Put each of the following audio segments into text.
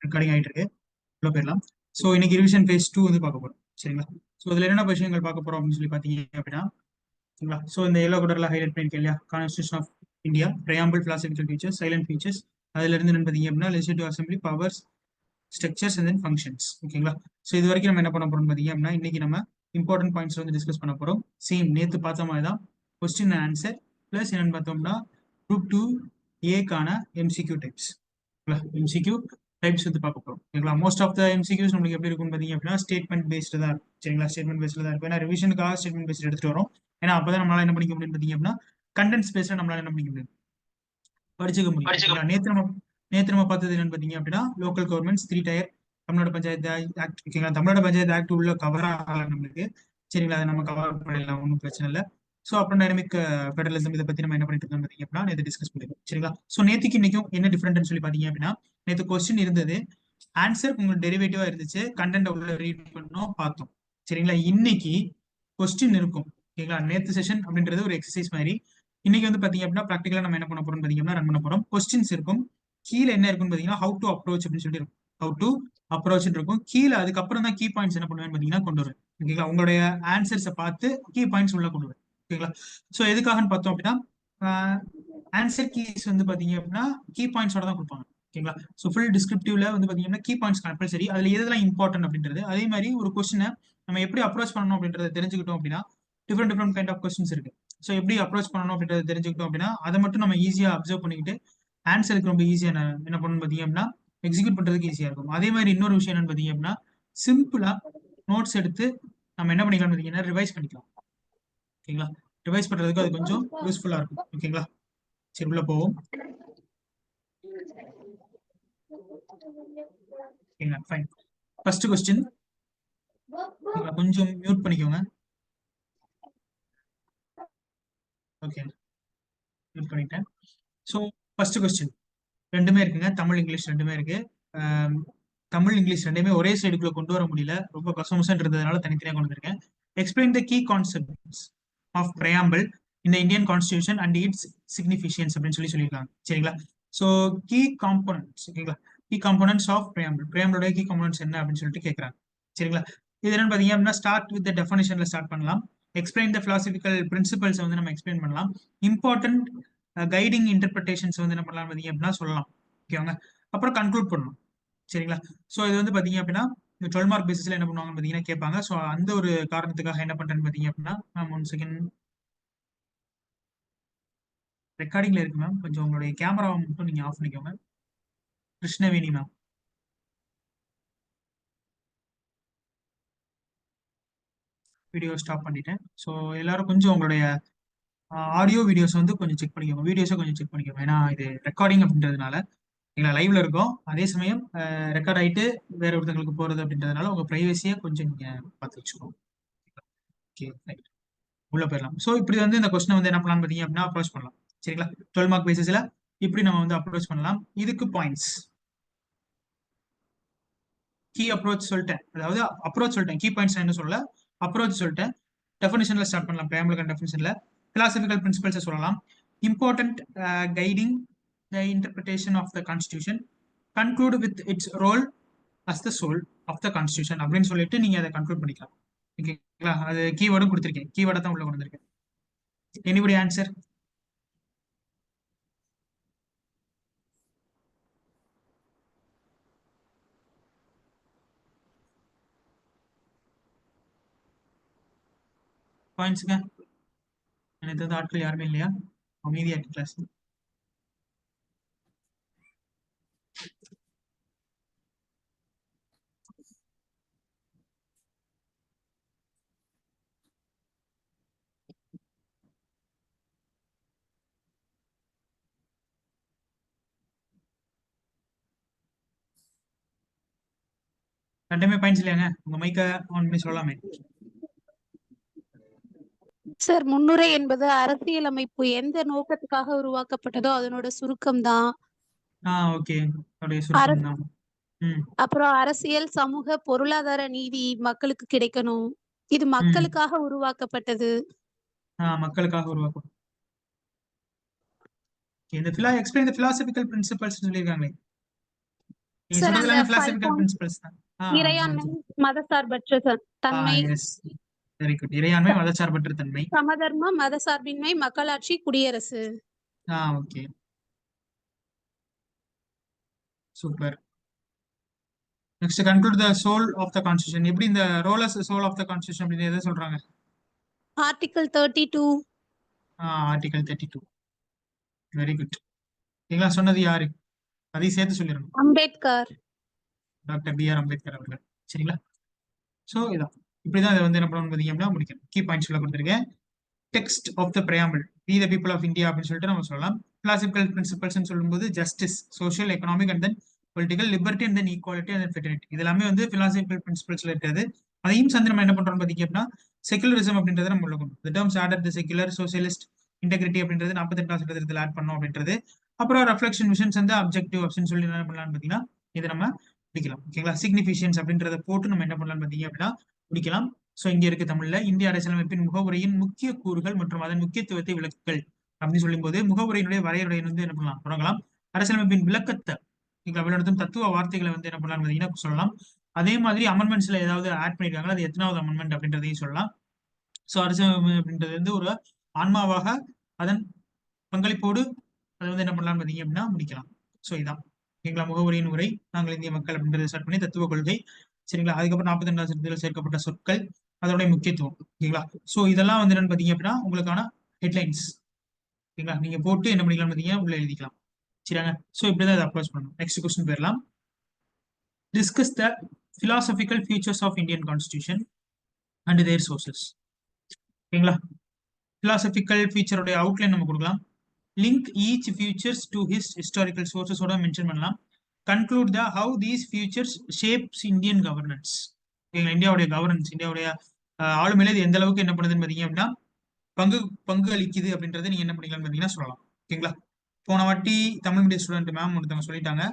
Recording ஆகிட்டு இருக்கு. உள்ள போயிடலாம். ஸோ இன்னைக்கு ரிவிஷன் ஃபேஸ் 2 வந்து பார்க்க போறோம். சரிங்களா? ஸோ இதுல என்னென்ன விஷயங்கள் பார்க்க போறோம் அப்படின்னு சொல்லி பார்த்தீங்க அப்படின்னா, சரிங்களா? ஸோ இந்த எல்லோ கலர்ல ஹைலைட் பண்ணிருக்கேன் இல்லையா, constitution of India, preamble, philosophical features, salient features, அதுல இருந்து என்ன பார்த்தீங்க அப்படின்னா legislative assembly, powers, structures and then functions. ஓகேங்களா? ஸோ இது வரைக்கும் நம்ம என்ன பண்ண போறோம் பார்த்தீங்க அப்படின்னா, இன்னைக்கு நம்ம இம்பார்ட்டன்ட் பாயிண்ட்ஸ் வந்து டிஸ்கஸ் பண்ண போறோம். சேம் நேற்று பார்த்த மாதிரி தான் கொஸ்டின் அண்ட் ஆன்சர் பிளஸ் என்னன்னு பார்த்தோம்னா குரூப் 2 ஏக்கான எம்சிக்யூ டைப்ஸ். எம்சிக்யூ டைப்ஸ் வந்து பார்க்க போறோம். ஓகேங்களா? மோஸ்ட் ஆஃப் த எம்சிக்யூஸ் நம்மளுக்கு எப்படி இருக்கும் பார்த்தீங்க அப்படின்னா ஸ்டேட்மெண்ட் பேஸ்டு தான் இருக்கும். சரிங்களா? ஸ்டேட்மெண்ட் பேஸ்டு தான் இருக்கும். ஏன்னா ரிவிஷனுக்காக ஸ்டேட்மெண்ட் பேஸ்ட் எடுத்துட்டு வரோம். ஏன்னா அப்பதான் நம்மளால என்ன பண்ணிக்க முடியும் பார்த்தீங்க அப்படின்னா கண்டென்ட்ஸ் பேஸ்ல நம்மளால என்ன பண்ணிக்க முடியும், படிச்சுக்க முடியும். நேற்று நம்ம பார்த்தது என்னன்னு பார்த்தீங்க அப்படின்னா local governments 3 tier, Tamil Nadu panchayat act. ஓகேங்களா? தமிழ்நாடு பஞ்சாயத்து ஆக்ட் உள்ள கவர் ஆகல நம்மளுக்கு. சரிங்களா? அதை நம்ம கவர் பண்ணிடலாம், ஒன்றும் பிரச்சனை இல்லை. ஸோ அப்புறம் டைனமிக் ஃபெடரலிசம் இதை பத்தி நம்ம என்ன பண்ணிட்டு இருக்கோம் பார்த்தீங்க அப்படின்னா நேற்று டிஸ்கஸ் பண்ணிருக்கோம். சரிங்களா? ஸோ நேற்றுக்கு இன்னைக்கும் என்ன டிஃபரெண்ட்னு சொல்லி பார்த்தீங்க அப்படின்னா நேற்று கொஸ்டின் இருந்தது, ஆன்சர் உங்களுக்கு டெரிவேட்டிவா இருந்துச்சு, கண்டென்ட் உள்ள ரீட் பண்ணோம் பார்த்தோம். சரிங்களா? இன்னைக்கு கொஸ்டின் இருக்கும். ஓகேங்களா? நேற்று செஷன் அப்படின்றது ஒரு எக்ஸசைஸ் மாதிரி. இன்னைக்கு வந்து பாத்தீங்க அப்படின்னா ப்ராக்டிகலா நம்ம என்ன பண்ண போறோம் பாத்தீங்கன்னா ரன் பண்ண போறோம். கொஸ்டின்ஸ் இருக்கும், கீழே என்ன இருக்குன்னு பாத்தீங்கன்னா ஹவு டு அப்ரோச் அப்படின்னு சொல்லிட்டு இருக்கும். ஹவு டு அப்ரோச் இருக்கும் கீழே. அதுக்கப்புறம் தான் கீ பாயிண்ட்ஸ் என்ன பண்ணுவேன் பாத்தீங்கன்னா கொண்டு வருவேன். ஓகேங்களா? உங்களுடைய ஆன்சர்ஸை பார்த்து கீ பாயிண்ட்ஸ் உள்ள கொண்டு வருவேன். ஓகேங்களா? ஸோ எதுக்காகன்னு பார்த்தோம் அப்படின்னா ஆன்சர் கீஸ் வந்து பாத்தீங்க அப்படின்னா கீ பாயிண்ட்ஸோட தான் கொடுப்பாங்க. ஓகேங்களா? ஸோ ஃபுல் டிஸ்கிரிப்டிவ்ல வந்து பாத்தீங்கன்னா கீ பாயிண்ட்ஸ் கம்பல்சரி. அதுல எதெல்லாம் இம்பார்ட்டன்ட் அப்படின்றது, அதே மாதிரி ஒரு கொஸ்டினை நம்ம எப்படி அப்ரோச் பண்ணணும் அப்படின்றத தெரிஞ்சுக்கிட்டோம் அப்படின்னா டிஃப்ரெண்ட் கைண்ட் ஆஃப் கொஸ்டின்ஸ் இருக்கு. ஸோ எப்படி அப்ரோச் பண்ணணும் அப்படின்றத தெரிஞ்சுக்கிட்டோம் அப்படின்னா அதை மட்டும் நம்ம ஈஸியா அப்சர்வ் பண்ணிக்கிட்டு ஆன்சருக்கு ரொம்ப ஈஸியா என்ன பண்ணணும் பார்த்தீங்க அப்படின்னா எக்ஸிக்யூட் பண்றதுக்கு ஈஸியா இருக்கும். அதே மாதிரி இன்னொரு விஷயம் என்னன்னு பார்த்தீங்க அப்படின்னா சிம்பிளா நோட்ஸ் எடுத்து நம்ம என்ன பண்ணிக்கலாம் பார்த்தீங்கன்னா ரிவைஸ் பண்ணிக்கலாம். ஓகேங்களா? ரிவைஸ் பண்றதுக்கு அது கொஞ்சம் யூஸ்ஃபுல்லா இருக்கும். ஓகேங்களா? சரி உள்ள போவோம். ஃபைன். ஃபர்ஸ்ட் கொஸ்டின் கொஞ்சம் மியூட் பண்ணிக்கோங்க. ஓகே, மியூட் பண்ணிட்டேன். ஸோ ஃபர்ஸ்ட் கொஸ்டின் ரெண்டுமே இருக்குங்க, தமிழ் இங்கிலீஷ் ரெண்டுமே இருக்கு. தமிழ் இங்கிலீஷ் ரெண்டுமே ஒரே சைடுக்குள்ள கொண்டு வர முடியல, ரொம்ப கசமுசன் இருந்ததுனால தனித்தனியாக கொண்டு வந்திருக்கேன். Explain the key concepts of preamble in the Indian constitution and its significance அப்படின்னு சொல்லியிருக்காங்க. சரிங்களா? So key components. ஓகேங்களா? கீ காம்போனன்ட்ஸ் ஆஃப் பிரையாம்பிள், பிரையாம்பிளோட கீ காம்போனன்ட்ஸ் என்ன அப்படின்னு சொல்லிட்டு கேட்குறாங்க. சரிங்களா? இது என்னன்னு பார்த்தீங்க அப்படின்னா ஸ்டார்ட் வித் டெஃபனிஷன்ல ஸ்டார்ட் பண்ணலாம். எக்ஸ்பிளைன் த பிலாசபிக்கல் பிரின்சிபல்ஸ் வந்து நம்ம எக்ஸ்பிளைன் பண்ணலாம். இம்பார்ட்டன்ட் கைடிங் இன்டர்பிரிட்டேஷன்ஸ் வந்து என்ன பண்ணலாம் பார்த்தீங்க அப்படின்னா சொல்லலாம். ஓகேவாங்க? அப்புறம் கன்க்ளூட் பண்ணணும். சரிங்களா? ஸோ இது வந்து பார்த்தீங்க அப்படின்னா 12 மார்க் பேசிஸ்ல என்ன பண்ணுவாங்க பார்த்தீங்கன்னா கேட்பாங்க. ஸோ அந்த ஒரு காரணத்துக்காக என்ன பண்றேன்னு பார்த்தீங்க அப்படின்னா மேம் 1 செகண்ட், ரெக்கார்டிங்ல இருக்கு மேம், கொஞ்சம் உங்களுடைய கேமராவை மட்டும் நீங்க ஆஃப் பண்ணிக்கோங்க. கிருஷ்ணவேணி மேம், வீடியோ ஸ்டாப் பண்ணிட்டேன். ஸோ எல்லாரும் கொஞ்சம் உங்களுடைய ஆடியோ வீடியோஸ் வந்து கொஞ்சம் செக் பண்ணிக்கோங்க, வீடியோஸை கொஞ்சம் செக் பண்ணிக்கோங்க. ஏன்னா இது ரெக்கார்டிங் அப்படின்றதுனால எங்களை லைவ்ல இருக்கோம், அதே சமயம் ரெக்கார்ட் ஆயிட்டு வேற ஒருத்தங்களுக்கு போறது அப்படின்றதுனால உங்க பிரைவசியை கொஞ்சம் நீங்க பார்த்து வச்சுக்கோங்க. Okay, right. உள்ள போயிடலாம். ஸோ இப்படி வந்து இந்த கொஸ்டினை வந்து என்ன பண்ணலாம் பார்த்தீங்க அப்படின்னா அப்ரோச் பண்ணலாம். சரிங்களா? 12 மார்க் பேசிஸ்ல இப்படி நம்ம வந்து அப்ரோச் பண்ணலாம். இதுக்கு பாயிண்ட்ஸ் கீ அப்ரோச் சொல்லிட்டேன், அதாவது அப்ரோச் சொல்லிட்டேன், கீ பாயிண்ட்ஸ் என்ன சொல்ல அப்ரோச் சொல்லிட்டேன். டெஃபினிஷன்ல ஸ்டார்ட் பண்ணலாம், பிரையாம்பிள் அண்ட் டெஃபினிஷன்ல பிலாசபிக்கல் பிரின்சிபல்ஸ் சொல்லலாம். Important guiding the interpretation of the constitution, conclude with its role as the soul of the constitution அப்படின்னு சொல்லிட்டு நீங்க அதை கன்க்ளூட் பண்ணிக்கலாம். ஓகேங்களா? அது கீவேர்டும் கொடுத்துருக்கேன், கீவேர்டை தான் உள்ள கொண்டு வந்திருக்கேன். Anybody answer? பாயிண்ட்ஸுங்க எனக்கு ஆட்கள் யாருமே இல்லையா? அமைதியா கிளாஸ். ரெண்டுமே பாயிண்ட்ஸ் இல்லையாங்க? உங்க மைக்க ஆன் பண்ணி சொல்லலாமே. சார், முன்னுரை என்பது அரசியலமைப்பு எந்த நோக்கத்துக்காக உருவாக்கப்பட்டதோ அதனோட சுருக்கம் தான். ஓகே, அப்படியே சுருக்கம் தான். அப்புறம் அரசியல், சமூக, பொருளாதார நீதி மக்களுக்கு கிடைக்கணும், இது மக்களுக்காக உருவாக்கப்பட்டது. மக்களுக்காக உருவாக்கும். இந்த எக்ஸ்பிளைன் தி பிலாசபிக்கல் பிரின்சிபல்ஸ் சொல்லியிருக்காங்களே, நீங்க சார் சொல்றது அந்த எல்லாமே 5 பிலாசபிக்கல் பாயிண்ட் பிரின்சிபல்ஸ் தான். இறையாண்மை, மதசார்பற்ற தன்மை, எஸ், வெரி குட். இறையாண்மை, மதச்சார்பற்ற தன்மை. சமதர்மம், மதசார்பின்மை, மக்களாட்சி, குடியரசு. Okay, super. Next conclude the soul of the constitution. எப்படி இந்த role as soul of the constitution அப்படின்னு எதை சொல்றாங்க? ஆர்டிகல் 32. ஆர்டிகல் 32. Very good. நீங்களா சொன்னது யாரு? அதையும் சேர்த்து சொல்லிடணும். அம்பேத்கர். Doctor B.R. அம்பேத்கர் அவர்கள். சரிங்களா? சோ இதான், இப்படிதான் இதை வந்து என்ன பண்ணணும் பார்த்தீங்கன்னா முடிக்கணும். கீ பாயிண்ட்ஸ் எல்லாம் கொடுத்துருக்கேன். Text of the preamble, we the people of India அப்படின்னு சொல்லிட்டு நம்ம சொல்லலாம். கிளாசிக்கல் பிரின்சிபல்ஸ் சொல்லும்போது justice, social, economic and then political, liberty and then equality and fraternity, இது எல்லாமே வந்து பிலாசபிக்கல் பிரின்சிபல்ஸ்ல இருக்கிறது. அதையும் சேர்ந்து நம்ம என்ன பண்றோம் பாத்தீங்க அப்படின்னா செகுலரிசம் அப்படின்றத நம்ம உள்ள கொண்டு தி டேர்ம்ஸ் ஆடட் தி செகுலர், சோசியலிஸ்ட், இன்டெகிரிட்டி அப்படின்றது 48ஆம் சட்டத்தில் ஆட் பண்ணோம் அப்படின்றது. அப்புறம் ரெஃப்ளெக்ஷன், விஷன்ஸ் வந்து அப்ஜெக்டிவ் அப்படின்னு சொல்லி என்ன பண்ணலாம்னு பாத்தீங்கன்னா இதை நம்ம முடிக்கலாம். ஓகேங்களா? சிக்னிஃபிஷியன்ஸ் அப்படின்றத போட்டு நம்ம என்ன பண்ணலாம் பாத்தீங்க அப்படின்னா முடிக்கலாம். சோ இங்க இருக்கு தமிழ்ல, இந்திய அரசியலமைப்பின் முகவுரையின் முக்கிய கூறுகள் மற்றும் அதன் முக்கியத்துவத்தை விளக்குகள் அப்படின்னு சொல்லும் போது முகவுரையினுடைய வரையறை வந்து என்ன பண்ணலாம் தொடங்கலாம். அரசியலமைப்பின் விளக்கத்தை வழிநடத்தும் தத்துவ வார்த்தைகளை வந்து என்ன பண்ணலாம் பார்த்தீங்கன்னா சொல்லலாம். அதே மாதிரி அமெண்ட்மெண்ட்ஸ்ல ஏதாவது ஆட் பண்ணிருக்காங்களா, அது எத்தனாவது அமெண்ட்மெண்ட் அப்படின்றதையும் சொல்லலாம். சோ அரசியலமைப்பு அப்படின்றது வந்து ஒரு ஆன்மாவாக அதன் பங்களிப்போடு அதை வந்து என்ன பண்ணலாம் பார்த்தீங்க அப்படின்னா முடிக்கலாம். சோ இதான் எங்களா முகவுரையின் உரை, நாங்கள் இந்திய மக்கள் அப்படின்றத ஸ்டார்ட் பண்ணி தத்துவ கொள்கை. சரிங்களா? அதுக்கப்புறம் 42ஆம் சட்டத்தில் சேர்க்கப்பட்ட சொற்கள், அதோட முக்கியத்துவம். ஓகேங்களா? சோ இதெல்லாம் வந்து என்னன்னு பாத்தீங்க அப்படின்னா உங்களுக்கான ஹெட்லைன்ஸ். ஓகேங்களா? நீங்க போட்டு என்ன பண்ணிக்கலாம் பாத்தீங்க உள்ள எழுதிக்கலாம். சரிங்க? சோ இப்படிதான் இதை அப்ரோச் பண்ணணும். நெக்ஸ்ட் கொஸ்டின் போயிடலாம். Discuss the philosophical features of Indian Constitution and their sources. ஓகேங்களா? philosophical feature உடைய அவுட்லைன் நம்ம கொடுக்கலாம். Link each features to his historical sources ஓட மென்ஷன் பண்ணலாம். Conclude the how these features shapes Indian governance. ஓகேங்களா? இந்தியாவுடைய governance, இந்தியாவுடைய ஆளுமையில இது எந்த அளவுக்கு என்ன பண்ணுதுன்னு பாத்தீங்க அப்படின்னா பங்கு அளிக்குது அப்படின்றத நீங்க என்ன பண்ணிக்கலாம் பாத்தீங்கன்னா சொல்லலாம். ஓகேங்களா? போன வாட்டி தமிழ் மீடியம் ஸ்டூடெண்ட் மேம் ஒருத்தவங்க சொல்லிட்டாங்க.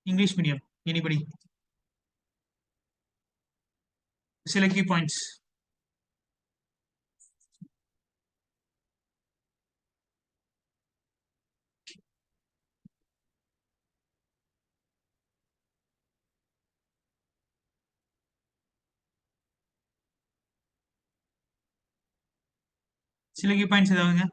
இங்கிலீஷ் மீடியம் எனிபடி சில கீ பாயிண்ட்ஸ். சில கீ பாயிண்ட்ஸ் ஏதாவதுங்க?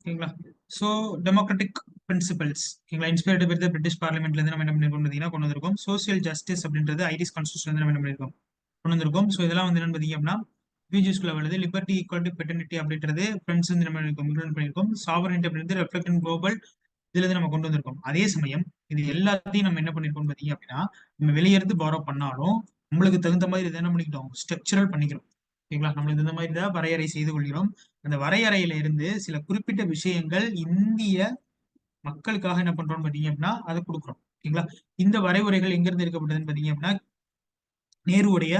ஓகேங்களா? சோ டெமோக்ராட்டிக் பிரின்சிபல்ஸ், ஓகேங்களா, இன்ஸ்பயர்டு பை தி பிரிட்டிஷ் பார்லிமெண்ட்ல இருந்து நம்ம என்ன பண்ணிருக்கோம் பாத்தீங்கன்னா கொண்டு வந்திருக்கோம். சோசியல் ஜஸ்டிஸ் அப்படின்றது ஐரிஷ் கான்ஸ்டியூஷன்ல இருந்து நம்ம என்ன பண்ணிருக்கோம் கொண்டு வந்திருக்கோம். சோ இதெல்லாம் வந்து என்ன பாத்தீங்க அப்படின்னா பிஜிஸ்குள்ள வருது. லிபர்ட்டி, ஈக்குவாலிட்டி, பெட்டர்னிட்டி அப்படின்றது ஃப்ரெண்ட்ஸ் வந்து நம்ம இம்ப்ளிமெண்ட் பண்ணிருக்கோம். சாவரனிட்டி அப்படின்றது ரெஃப்ளெக்ட் இன் குளோபல், இதுல இருந்து நம்ம கொண்டு வந்திருக்கோம். அதே சமயம் இது எல்லாத்தையும் நம்ம என்ன பண்ணிருக்கோம் பாத்தீங்க அப்படின்னா நம்ம வெளியிருந்து பாரோ பண்ணாலும் நம்மளுக்கு தகுந்த மாதிரி இதை என்ன பண்ணிக்கிட்டோம் ஸ்ட்ரக்சரல் பண்ணிக்கிறோம். ஓகேங்களா? நம்மளுக்கு இந்த மாதிரி தான் வரையறை செய்து கொள்கிறோம். அந்த வரையறையில இருந்து சில குறிப்பிட்ட விஷயங்கள் இந்திய மக்களுக்காக என்ன பண்றோம்னு பாத்தீங்க அப்படின்னா அதை கொடுக்குறோம். ஓகேங்களா? இந்த வரைமுறைகள் எங்க இருந்து எடுக்கப்பட்டதுன்னு பாத்தீங்க அப்படின்னா நேருடைய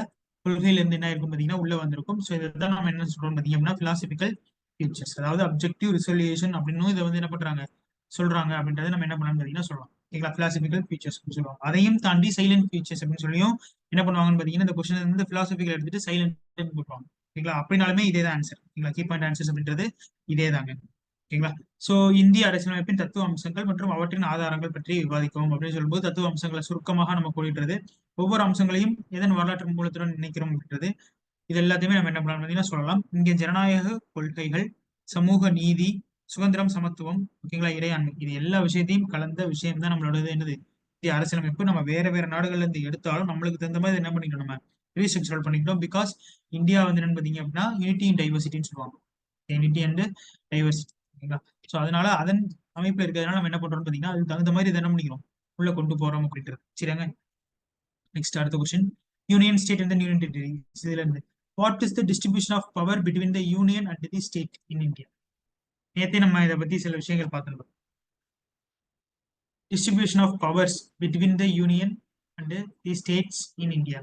கொள்கையில இருந்து என்ன இருக்கும் பாத்தீங்கன்னா உள்ள வந்திருக்கும். சோ இதான் நம்ம என்ன சொல்றோம் பாத்தீங்க அப்படின்னா பிலாசபிக்கல் ஃபியூச்சர்ஸ், அதாவது அப்ஜெக்டிவ் ரிசல்யூஷன் அப்படின்னு இதை வந்து என்ன பண்றாங்க சொல்றாங்க அப்படின்றத நம்ம என்ன பண்ணலாம் பாத்தீங்கன்னா சொல்லலாம். ஓகேங்களா? பிலாசபிக்கல் ஃபியூச்சர்ஸ் சொல்லுவாங்க. அதையும் தாண்டி சைலண்ட் ஃபியூச்சர்ஸ் அப்படின்னு சொல்லியும் என்ன பண்ணுவாங்கன்னு பாத்தீங்கன்னா இந்த கொஸ்டின் வந்து பிலாசபிக்கல் எடுத்துட்டு சைலண்ட் போட்டுவாங்க. ஓகேங்களா? அப்படினாலுமே இதே தான் ஆன்சர். ஓகேங்களா? கீ பாயிண்ட் ஆன்சர்ஸ் அப்படின்றது இதே தாங்க. ஓகேங்களா? சோ இந்திய அரசியலமைப்பின் தத்துவ அம்சங்கள் மற்றும் அவற்றின் ஆதாரங்கள் பற்றி விவாதிக்கவும் அப்படின்னு சொல்லும்போது தத்துவ அம்சங்களை சுருக்கமாக நம்ம கூறிடுறது, ஒவ்வொரு அம்சங்களையும் எதன் வரலாற்று மூலத்துடன் நினைக்கிறோம் அப்படின்றது, இது எல்லாத்தையுமே நம்ம என்ன பண்ணலாம் பார்த்தீங்கன்னா சொல்லலாம். இங்கே ஜனநாயக கொள்கைகள், சமூக நீதி, சுதந்திரம், சமத்துவம், ஓகேங்களா, இறையாண்மை, இது எல்லா விஷயத்தையும் கலந்த விஷயம் தான் நம்மளோட என்னது இந்திய அரசியலமைப்பு. நம்ம வேற வேற நாடுகள்ல இருந்து எடுத்தாலும் நம்மளுக்கு தகுந்த மாதிரி என்ன பண்ணிக்கணும் நம்ம ரீஸ்ட்ரக்சர் பண்ணிக்கிட்டோம். பிகாஸ் இந்தியா வந்து என்னன்னு பாத்தீங்க அப்படின்னா யூனிட்டி அண்ட் டைவர்சிட்டின்னு சொல்லுவாங்க. Unity and diversity. ஓகேங்களா? சோ அதனால அதன் அமைப்புல இருக்கிறதுனால நம்ம என்ன பண்றோம்னு பாத்தீங்கன்னா அதுக்கு தகுந்த மாதிரி இதை என்ன பண்ணிக்கிறோம் உள்ள கொண்டு போறோம் அப்படின்றது. சரிங்க? நெக்ஸ்ட் அடுத்த question. Union state and union territory, இதுல இருந்து what is the distribution of power between the union and the state in India? நேத்தே நம்ம இதை பத்தி சில விஷயங்கள் பார்த்துருக்கோம். Distribution of powers between the union and the states in India.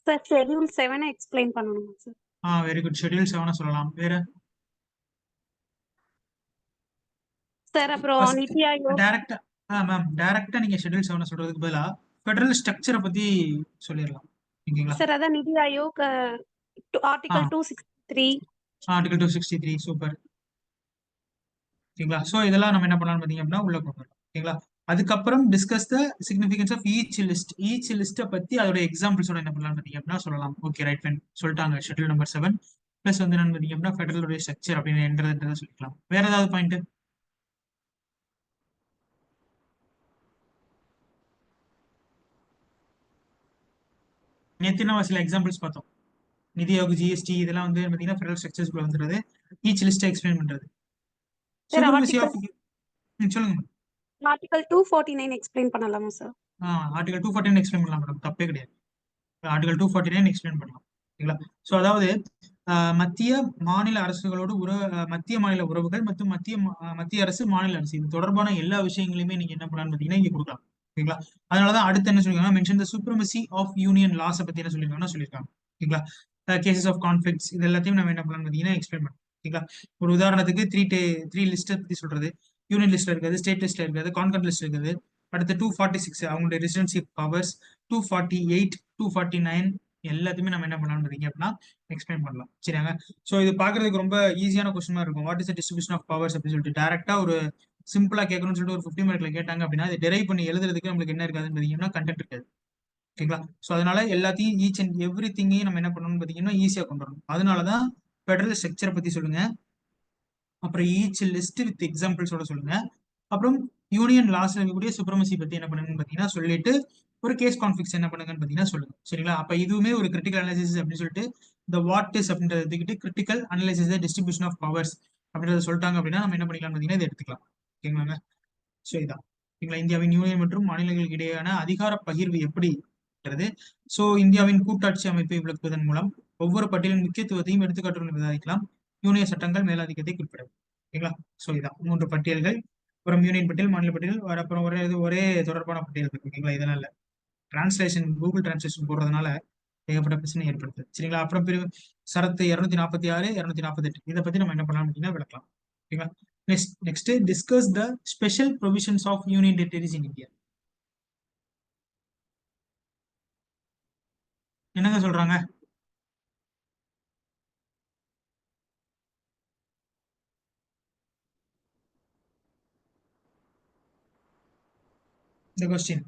Sir schedule 7 explain பண்ணணுமா சார்? Very good. ஷெட்யூல் 7 சொல்லலாம். வேற சார் அப்புறம் ஃபர்ஸ்ட் நிதி ஆயோக். டைரக்டா மேம் டைரக்டா நீங்க ஷெட்யூல் 7 சொல்றதுக்கு பதிலா ஃபெடரல் ஸ்ட்ரக்சரை பத்தி சொல்லிடலாம். ஓகேங்களா? சார் அதான் நிதி ஆயோக் ஆ ஆர்டிகல் 263. Article 263 super. ஓகேங்களா? ஸோ இதெல்லாம் நம்ம என்ன பண்ணலாம்னு பார்த்தீங்க அப்படின்னா உள்ள கொண்டு வரலாம். ஓகேங்களா? அதுக்கப்புறம் discuss the significance of each லிஸ்ட்டை பத்தி அதோட எக்ஸாம்பிள்ஸோட என்ன பண்ணலாம்னு பார்த்தீங்க அப்படின்னா சொல்லலாம். ஓகே ரைட் ஃபைன் சொல்லிட்டாங்க ஷெட்யூல் நம்பர் 7 ப்ளஸ் வந்து என்னன்னு பார்த்தீங்க அப்படின்னா ஃபெடரலுடைய ஸ்ட்ரக்சர் அப்படின்னு என்றதை சொல்லிக்கலாம். வேற ஏதாவது பாயிண்ட்? நேற்று நம்ம சில எக்ஸாம்பிள்ஸ் பார்த்தோம். நிதி ஆயோக், ஜிஎஸ்டி இதெல்லாம் வந்து பார்த்தீங்கன்னா ஃபெடரல் ஸ்ட்ரக்சர்ஸ்குள்ள வந்துடுறது. ஈச் லிஸ்ட்டை எக்ஸ்பிளைன் பண்றது. சார் சூப்பர்மசி ஆர்டிகல் ஆஃப் சொல்லுங்க. ஆர்டிகல் 249 எக்ஸ்பிளைன் பண்ணலாமா சார்? ஆர்டிகல் 249 எக்ஸ்பிளைன் பண்ணலாம் மேடம், தப்பே கிடையாது. ஆர்டிகல் 249 எக்ஸ்பிளைன் பண்ணலாம். ஓகேங்களா? ஸோ அதாவது மத்திய மாநில அரசுகளோடு மத்திய மாநில உறவுகள் மற்றும் மத்திய அரசு மாநில அரசு இது தொடர்பான எல்லா விஷயங்களையுமே நீங்க என்ன பண்ணலாம்னு பார்த்தீங்கன்னா இங்க கொடுக்கலாம். ஓகேங்களா? அதனாலதான் அடுத்து என்ன சொல்லிருக்காங்க, mention the supremacy of union laws பத்தி என்ன சொல்லியிருக்காங்கன்னா சொல்லியிருக்காங்க. ஓகேங்களா? கேசஸ் ஆஃப் கான்ஃபிளிக்ஸ் இது எல்லாத்தையும் நம்ம என்ன பண்ணலாம்னு பார்த்தீங்கன்னா எக்ஸ்பிளைன் பண்ணலாம். ஓகேங்களா? ஒரு உதாரணத்துக்கு த்ரீ லிஸ்ட்டை பத்தி சொல்றது. யூனியன் லிஸ்ட்ல இருக்காது, ஸ்டேட் லிஸ்ட்ல இருக்காது, கான்கரண்ட் லிஸ்ட் இருக்காது. அடுத்து 246 அவங்களுடைய ரெசிடென்சி பவர்ஸ், 248, 249 எல்லாத்தையுமே நம்ம என்ன பண்ணலாம்னு பார்த்தீங்க அப்படின்னா எக்ஸ்பிளைன் பண்ணலாம். சரியாங்க? ஸோ இது பார்க்கறதுக்கு ரொம்ப ஈஸியான கொஸ்டின் இருக்கும். What is the distribution of powers அப்படின்னு சொல்லிட்டு டேரக்டா ஒரு சிம்பிளா கேட்கணும்னு சொல்லிட்டு ஒரு 50 மார்க்ல கேட்டாங்க அப்படின்னா அதை டெரைவ் பண்ணி எழுதுறதுக்கு நம்மளுக்கு என்ன இருக்காதுன்னு பார்த்தீங்கன்னா கண்டென்ட் இருக்காது. ஓகேங்களா? ஸோ அதனால எல்லாத்தையும் ஈச் அண்ட் எவ்ரி திங்கையும் நம்ம என்ன பண்ணணும்னு பார்த்தீங்கன்னா ஈஸியாக கொண்டு வரணும். அதனாலதான் ஃபெடரல் ஸ்ட்ரக்சரை பத்தி சொல்லுங்க, அப்புறம் ஈச் லிஸ்ட் வித் எக்ஸாம்பிள்ஸோட சொல்லுங்க, அப்புறம் யூனியன் லாஸ்ல இருக்கக்கூடிய சுப்ரமசி பத்தி என்ன பண்ணுங்கன்னு பார்த்தீங்கன்னா சொல்லிட்டு ஒரு கேஸ் கான்ஃபிளிக்ஸ் என்ன பண்ணுங்கன்னு பார்த்தீங்கன்னா சொல்லுங்க. சரிங்களா? அப்ப இதுவுமே ஒரு கிரிட்டிக்கல் அனாலிசிஸ் அப்படின்னு சொல்லிட்டு இந்த வாட் இஸ் அப்படின்றத எடுத்துக்கிட்டு critical analysis distribution of powers அப்படின்றத சொல்லிட்டாங்க அப்படின்னா நம்ம என்ன பண்ணிக்கலாம் பார்த்தீங்கன்னா இதை எடுத்துக்கலாம். ஓகேங்களாங்க? ஸோ இதான் ஓகேங்களா இந்தியாவின் யூனியன் மற்றும் மாநிலங்களுக்கு இடையேயான அதிகார பகிர்வு எப்படின்றது. ஸோ இந்தியாவின் கூட்டாட்சி அமைப்பை விளக்குவதன் மூலம் ஒவ்வொரு பட்டியலின் முக்கியத்துவத்தையும் எடுத்துக்காட்டுடன் விவாதிக்கலாம். யூனியன் சட்டங்கள் மேலாதிக்கத்தை குறிப்பிடும். ஓகேங்களா? ஸோ இதான் 3 பட்டியல்கள். அப்புறம் யூனியன் பட்டியல், மாநில பட்டியல், அப்புறம் ஒரே தொடர்பான பட்டியல் இருக்கு. ஓகேங்களா? இதெல்லாம் இல்ல டிரான்ஸ்லேஷன் கூகுள் டிரான்ஸ்லேஷன் போடுறதுனால ஏகப்பட்ட பிரச்சனை ஏற்படுது. சரிங்களா? அப்புறம் பிரிவு சரத்து 246, 248 இதை பத்தி நம்ம என்ன பண்ணலாம் அப்படின்னா விளக்கலாம். ஓகேங்களா? Next discuss the special provisions of union territories in India. என்னங்க சொல்றாங்க? The question.